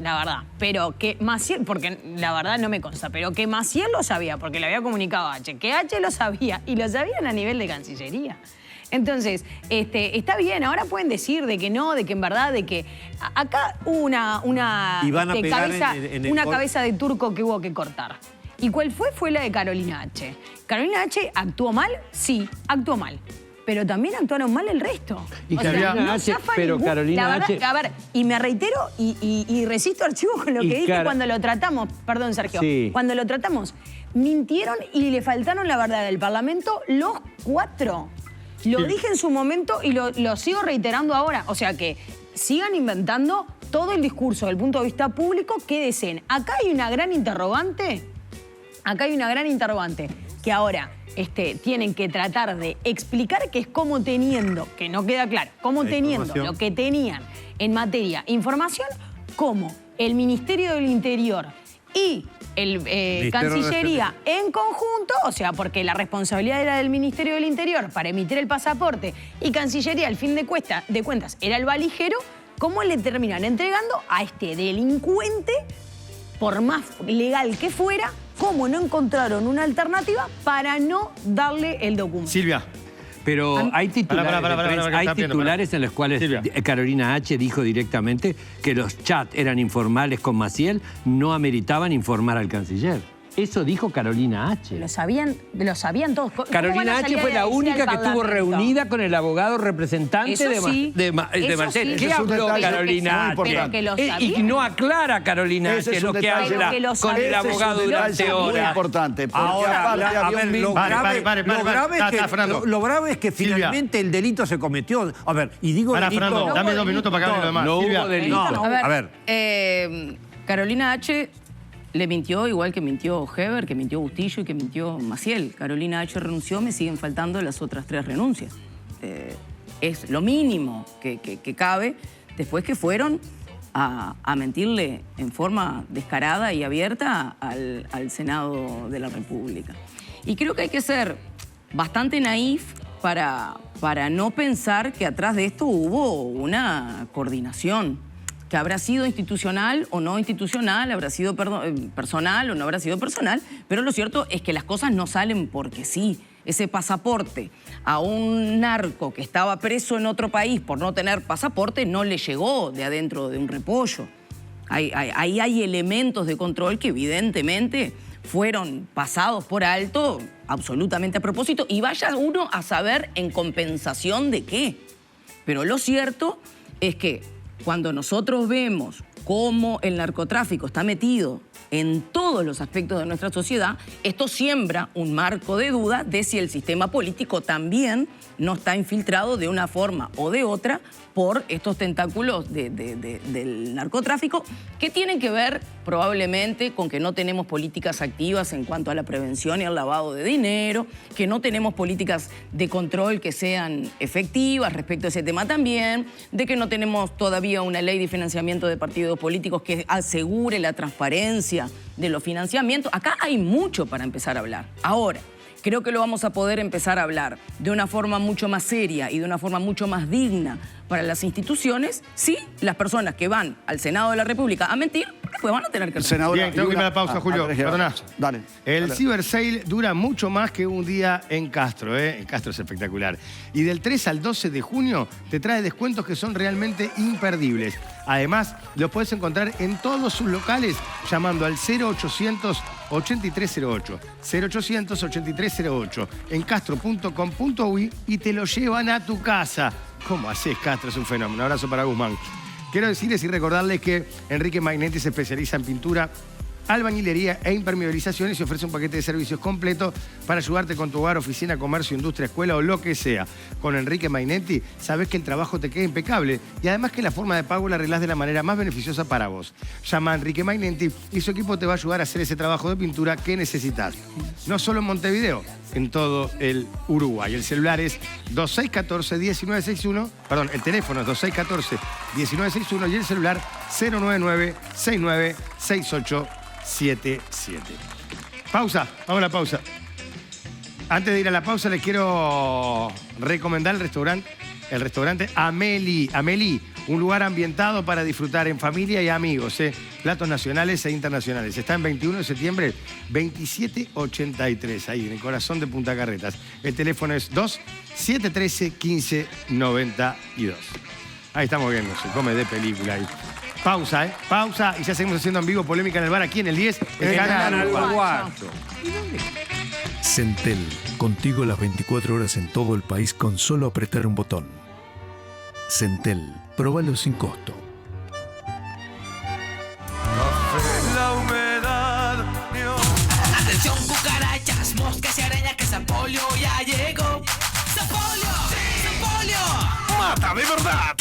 La verdad, pero que Maciel, porque la verdad no me consta, pero que Maciel lo sabía, porque le había comunicado a H, que H lo sabía, y lo sabían a nivel de Cancillería. Entonces, está bien, ahora pueden decir de que no, de que en verdad, de que... Acá hubo una cabeza de turco que hubo que cortar. ¿Y cuál fue? Fue la de Carolina H. ¿Carolina H actuó mal? Sí, actuó mal. Pero también actuaron mal el resto. Y Carolina H, pero Carolina H... A ver, y me reitero y resisto archivo con lo que dije cuando lo tratamos. Perdón, Sergio. Sí. Cuando lo tratamos, mintieron y le faltaron la verdad del Parlamento los 4. Lo dije en su momento y lo sigo reiterando ahora. O sea que sigan inventando todo el discurso desde el punto de vista público quede zen. Acá hay una gran interrogante, que ahora tienen que tratar de explicar, que es cómo teniendo, que no queda claro, cómo teniendo lo que tenían en materia información, cómo el Ministerio del Interior y el Cancillería en conjunto, o sea, porque la responsabilidad era del Ministerio del Interior para emitir el pasaporte y Cancillería, al fin de cuentas, era el valijero, cómo le terminan entregando a este delincuente, por más legal que fuera, cómo no encontraron una alternativa para no darle el documento. Silvia. Pero hay titulares en los cuales Silvia. Carolina H. dijo directamente que los chats eran informales con Maciel, no ameritaban informar al canciller. Eso dijo Carolina H. Lo sabían todos. ¿Cómo van Carolina a H. salir a fue la decir única al que estuvo Parlamento? reunida con el abogado representante Eso sí, de eso Marcel. sí. ¿Qué Ese es un habló detalle Carolina muy H? importante. Pero que lo Y sabían. no aclara Carolina Ese H. es lo un que detalle habla que lo con el sabían. abogado Ese es un durante detalle muy horas. importante. Porque Ahora, aparte a había ver, un lo vínculo. grave es que Silvia. finalmente el delito se cometió. A ver, y digo Para, delito... Fernando, dame 2 minutos para que hable lo demás. No Silvia. hubo delito. No, A ver, a ver. Carolina H. le mintió igual que mintió Heber, que mintió Bustillo y que mintió Maciel. Carolina H. renunció, me siguen faltando las otras 3 renuncias. Es lo mínimo que cabe después que fueron a mentirle en forma descarada y abierta al Senado de la República. Y creo que hay que ser bastante naif para no pensar que atrás de esto hubo una coordinación, que habrá sido institucional o no institucional, habrá sido personal o no habrá sido personal, pero lo cierto es que las cosas no salen porque sí. Ese pasaporte a un narco que estaba preso en otro país por no tener pasaporte no le llegó de adentro de un repollo. Ahí hay elementos de control que evidentemente fueron pasados por alto absolutamente a propósito, y vaya uno a saber en compensación de qué. Pero lo cierto es que cuando nosotros vemos cómo el narcotráfico está metido en todos los aspectos de nuestra sociedad, esto siembra un marco de duda de si el sistema político también no está infiltrado de una forma o de otra por estos tentáculos del narcotráfico, que tienen que ver probablemente con que no tenemos políticas activas en cuanto a la prevención y el lavado de dinero, que no tenemos políticas de control que sean efectivas respecto a ese tema también, de que no tenemos todavía una ley de financiamiento de partidos políticos que asegure la transparencia de los financiamientos. Acá hay mucho para empezar a hablar. Ahora, creo que lo vamos a poder empezar a hablar de una forma mucho más seria y de una forma mucho más digna para las instituciones si las personas que van al Senado de la República a mentir, pues van a tener que... Senadora, Bien, tengo que irme a la pausa, Julio. Andrés Gerardo. Perdona. Dale. El dale. Cyber Sale dura mucho más que un día en Castro, ¿eh? En Castro es espectacular. Y del 3 al 12 de junio te trae descuentos que son realmente imperdibles. Además, los puedes encontrar en todos sus locales llamando al 0800 8308. 0800 8308. En castro.com.uy y te lo llevan a tu casa. ¿Cómo haces, Castro? Es un fenómeno. Un abrazo para Guzmán. Quiero decirles y recordarles que Enrique Magnetti se especializa en pintura, albañilería e impermeabilizaciones y ofrece un paquete de servicios completo para ayudarte con tu hogar, oficina, comercio, industria, escuela o lo que sea. Con Enrique Magnetti sabes que el trabajo te queda impecable y además que la forma de pago la arreglás de la manera más beneficiosa para vos. Llama a Enrique Magnetti y su equipo te va a ayudar a hacer ese trabajo de pintura que necesitas. No solo en Montevideo, en todo el Uruguay. El celular es 2614-1961, perdón, el teléfono es 2614-1961 y el celular 099-696877. Pausa, vamos a la pausa. Antes de ir a la pausa les quiero recomendar el restaurante Amélie, un lugar ambientado para disfrutar en familia y amigos, platos nacionales e internacionales. Está en 21 de septiembre, 2783, ahí en el corazón de Punta Carretas. El teléfono es 2-713-1592. Ahí estamos viendo, se come de película ahí. Pausa, pausa, y ya seguimos haciendo en vivo Polémica en el Bar aquí en el 10, el Canal Uruguayo. Centel, contigo las 24 horas en todo el país con solo apretar un botón. Centel, próbalo sin costo. La humedad. Atención, cucarachas, moscas y arañas, que Zampolio ya llegó. ¡Zampolio! ¡Sí! ¡Zampolio! ¡Mata de verdad!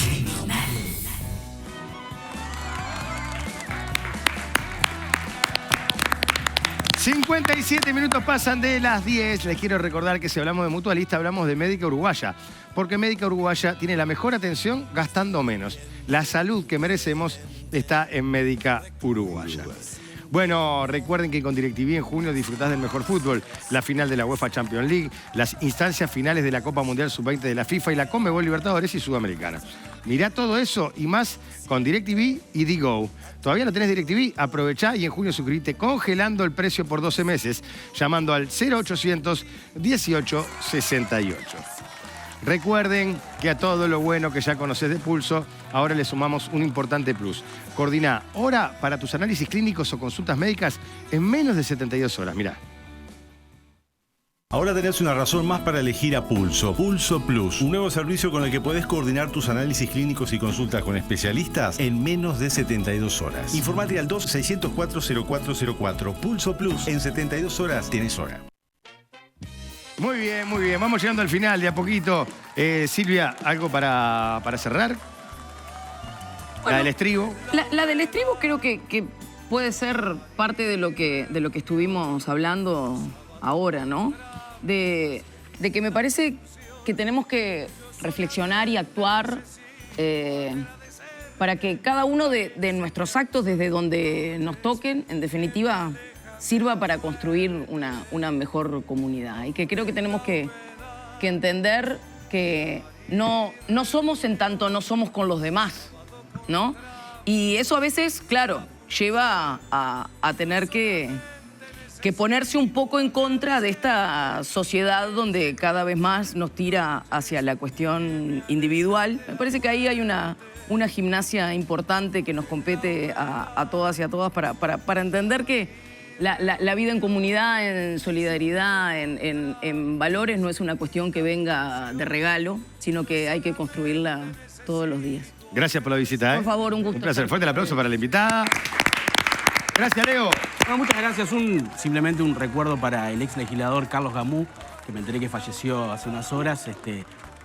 57 minutos pasan de las 10. Les quiero recordar que si hablamos de Mutualista, hablamos de Médica Uruguaya. Porque Médica Uruguaya tiene la mejor atención gastando menos. La salud que merecemos está en Médica Uruguaya. Bueno, recuerden que con DirecTV en junio disfrutás del mejor fútbol. La final de la UEFA Champions League, las instancias finales de la Copa Mundial Sub-20 de la FIFA y la Conmebol Libertadores y Sudamericana. Mirá todo eso y más con DirecTV y Digo. ¿Todavía no tenés DirecTV? Aprovechá y en junio suscribite congelando el precio por 12 meses, llamando al 0800 18 68. Recuerden que a todo lo bueno que ya conocés de Pulso, ahora le sumamos un importante plus. Coordina hora para tus análisis clínicos o consultas médicas en menos de 72 horas. Mirá. Ahora tenés una razón más para elegir a Pulso. Pulso Plus, un nuevo servicio con el que podés coordinar tus análisis clínicos y consultas con especialistas en menos de 72 horas. Informate al 2604-0404. Pulso Plus, en 72 horas tenés hora. Muy bien, muy bien. Vamos llegando al final de a poquito. Silvia, ¿algo para cerrar? Bueno, la del estribo. La del estribo creo que puede ser parte de lo que estuvimos hablando ahora, ¿no? De que me parece que tenemos que reflexionar y actuar para que cada uno de nuestros actos, desde donde nos toquen, en definitiva, sirva para construir una mejor comunidad. Y que creo que tenemos que entender que no somos en tanto no somos con los demás, ¿no? Y eso a veces, claro, lleva a tener que ponerse un poco en contra de esta sociedad donde cada vez más nos tira hacia la cuestión individual. Me parece que ahí hay una gimnasia importante que nos compete a todas y a todas para entender que la vida en comunidad, en solidaridad, en valores no es una cuestión que venga de regalo, sino que hay que construirla todos los días. Gracias por la visita. Por favor, un gusto. Un placer. Fuerte el aplauso para la invitada. Gracias, Leo. Bueno, muchas gracias. Simplemente un recuerdo para el ex legislador Carlos Gamú, que me enteré que falleció hace unas horas.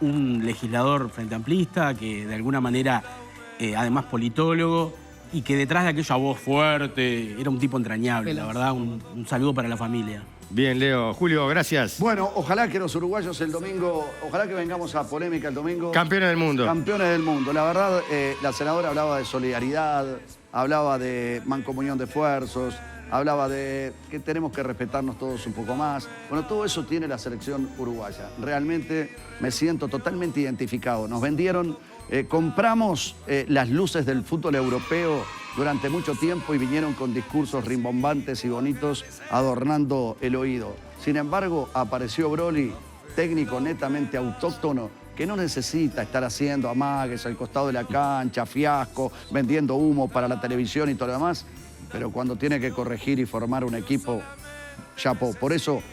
Un legislador frente amplista que de alguna manera, además politólogo, y que detrás de aquella voz fuerte era un tipo entrañable, la verdad. Un saludo para la familia. Bien, Leo. Julio, gracias. Bueno, ojalá que los uruguayos el domingo, ojalá que vengamos a polémica el domingo. Campeones del mundo. Campeones del mundo. La verdad, la senadora hablaba de solidaridad, hablaba de mancomunión de esfuerzos, hablaba de que tenemos que respetarnos todos un poco más. Bueno, todo eso tiene la selección uruguaya. Realmente me siento totalmente identificado. Nos vendieron, compramos las luces del fútbol europeo durante mucho tiempo y vinieron con discursos rimbombantes y bonitos adornando el oído. Sin embargo, apareció Broly, técnico netamente autóctono, que no necesita estar haciendo amagues al costado de la cancha, fiasco, vendiendo humo para la televisión y todo lo demás, pero cuando tiene que corregir y formar un equipo, chapó. Por eso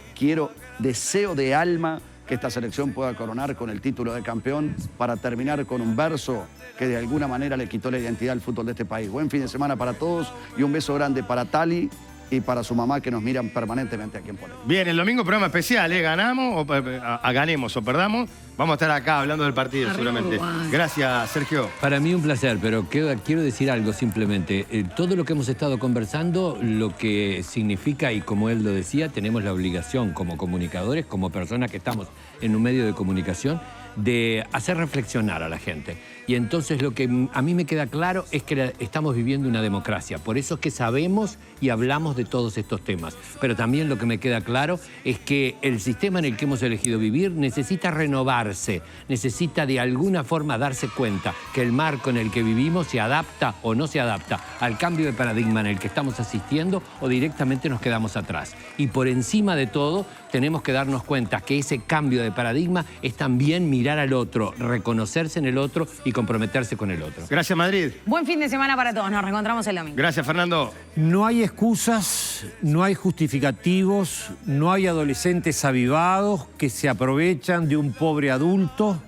deseo de alma que esta selección pueda coronar con el título de campeón para terminar con un verso que de alguna manera le quitó la identidad al fútbol de este país. Buen fin de semana para todos y un beso grande para Tali y para su mamá que nos miran permanentemente aquí en Polémica. Bien, el domingo programa especial, ganamos, ganemos o perdamos, vamos a estar acá hablando del partido seguramente. Gracias, Sergio. Para mí un placer, pero quiero decir algo simplemente. Todo lo que hemos estado conversando, lo que significa, y como él lo decía, tenemos la obligación como comunicadores, como personas que estamos en un medio de comunicación, de hacer reflexionar a la gente. Y entonces lo que a mí me queda claro es que estamos viviendo una democracia. Por eso es que sabemos y hablamos de todos estos temas. Pero también lo que me queda claro es que el sistema en el que hemos elegido vivir necesita renovarse, necesita de alguna forma darse cuenta que el marco en el que vivimos se adapta o no se adapta al cambio de paradigma en el que estamos asistiendo o directamente nos quedamos atrás. Y por encima de todo tenemos que darnos cuenta que ese cambio de paradigma es también mirar al otro, reconocerse en el otro y comprometerse con el otro. Gracias, Madrid. Buen fin de semana para todos. Nos reencontramos el domingo. Gracias, Fernando. No hay excusas, no hay justificativos, no hay adolescentes avivados que se aprovechan de un pobre adulto.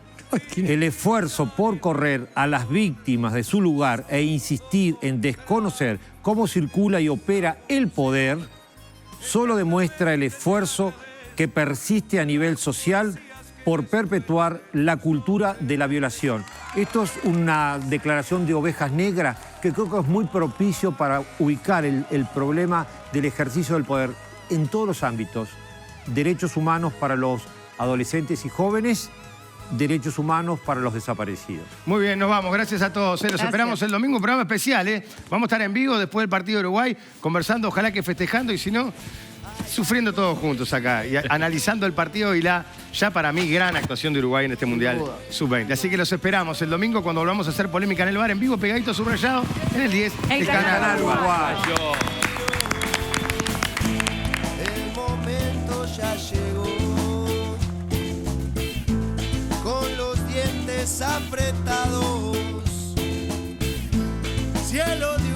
El esfuerzo por correr a las víctimas de su lugar e insistir en desconocer cómo circula y opera el poder solo demuestra el esfuerzo que persiste a nivel social por perpetuar la cultura de la violación. Esto es una declaración de ovejas negras que creo que es muy propicio para ubicar el problema del ejercicio del poder. en todos los ámbitos. Derechos humanos para los adolescentes y jóvenes, derechos humanos para los desaparecidos. Muy bien, nos vamos. Gracias a todos. Los esperamos el domingo, un programa especial. Vamos a estar en vivo después del partido de Uruguay, conversando, ojalá que festejando, y si no, sufriendo todos juntos acá y analizando el partido y la, ya para mí, gran actuación de Uruguay en este Mundial Sub-20. Así que los esperamos el domingo cuando volvamos a hacer polémica en el bar, en vivo, pegadito, subrayado, en el 10, el canal uruguayo. El momento ya llegó, con los dientes apretados, cielo de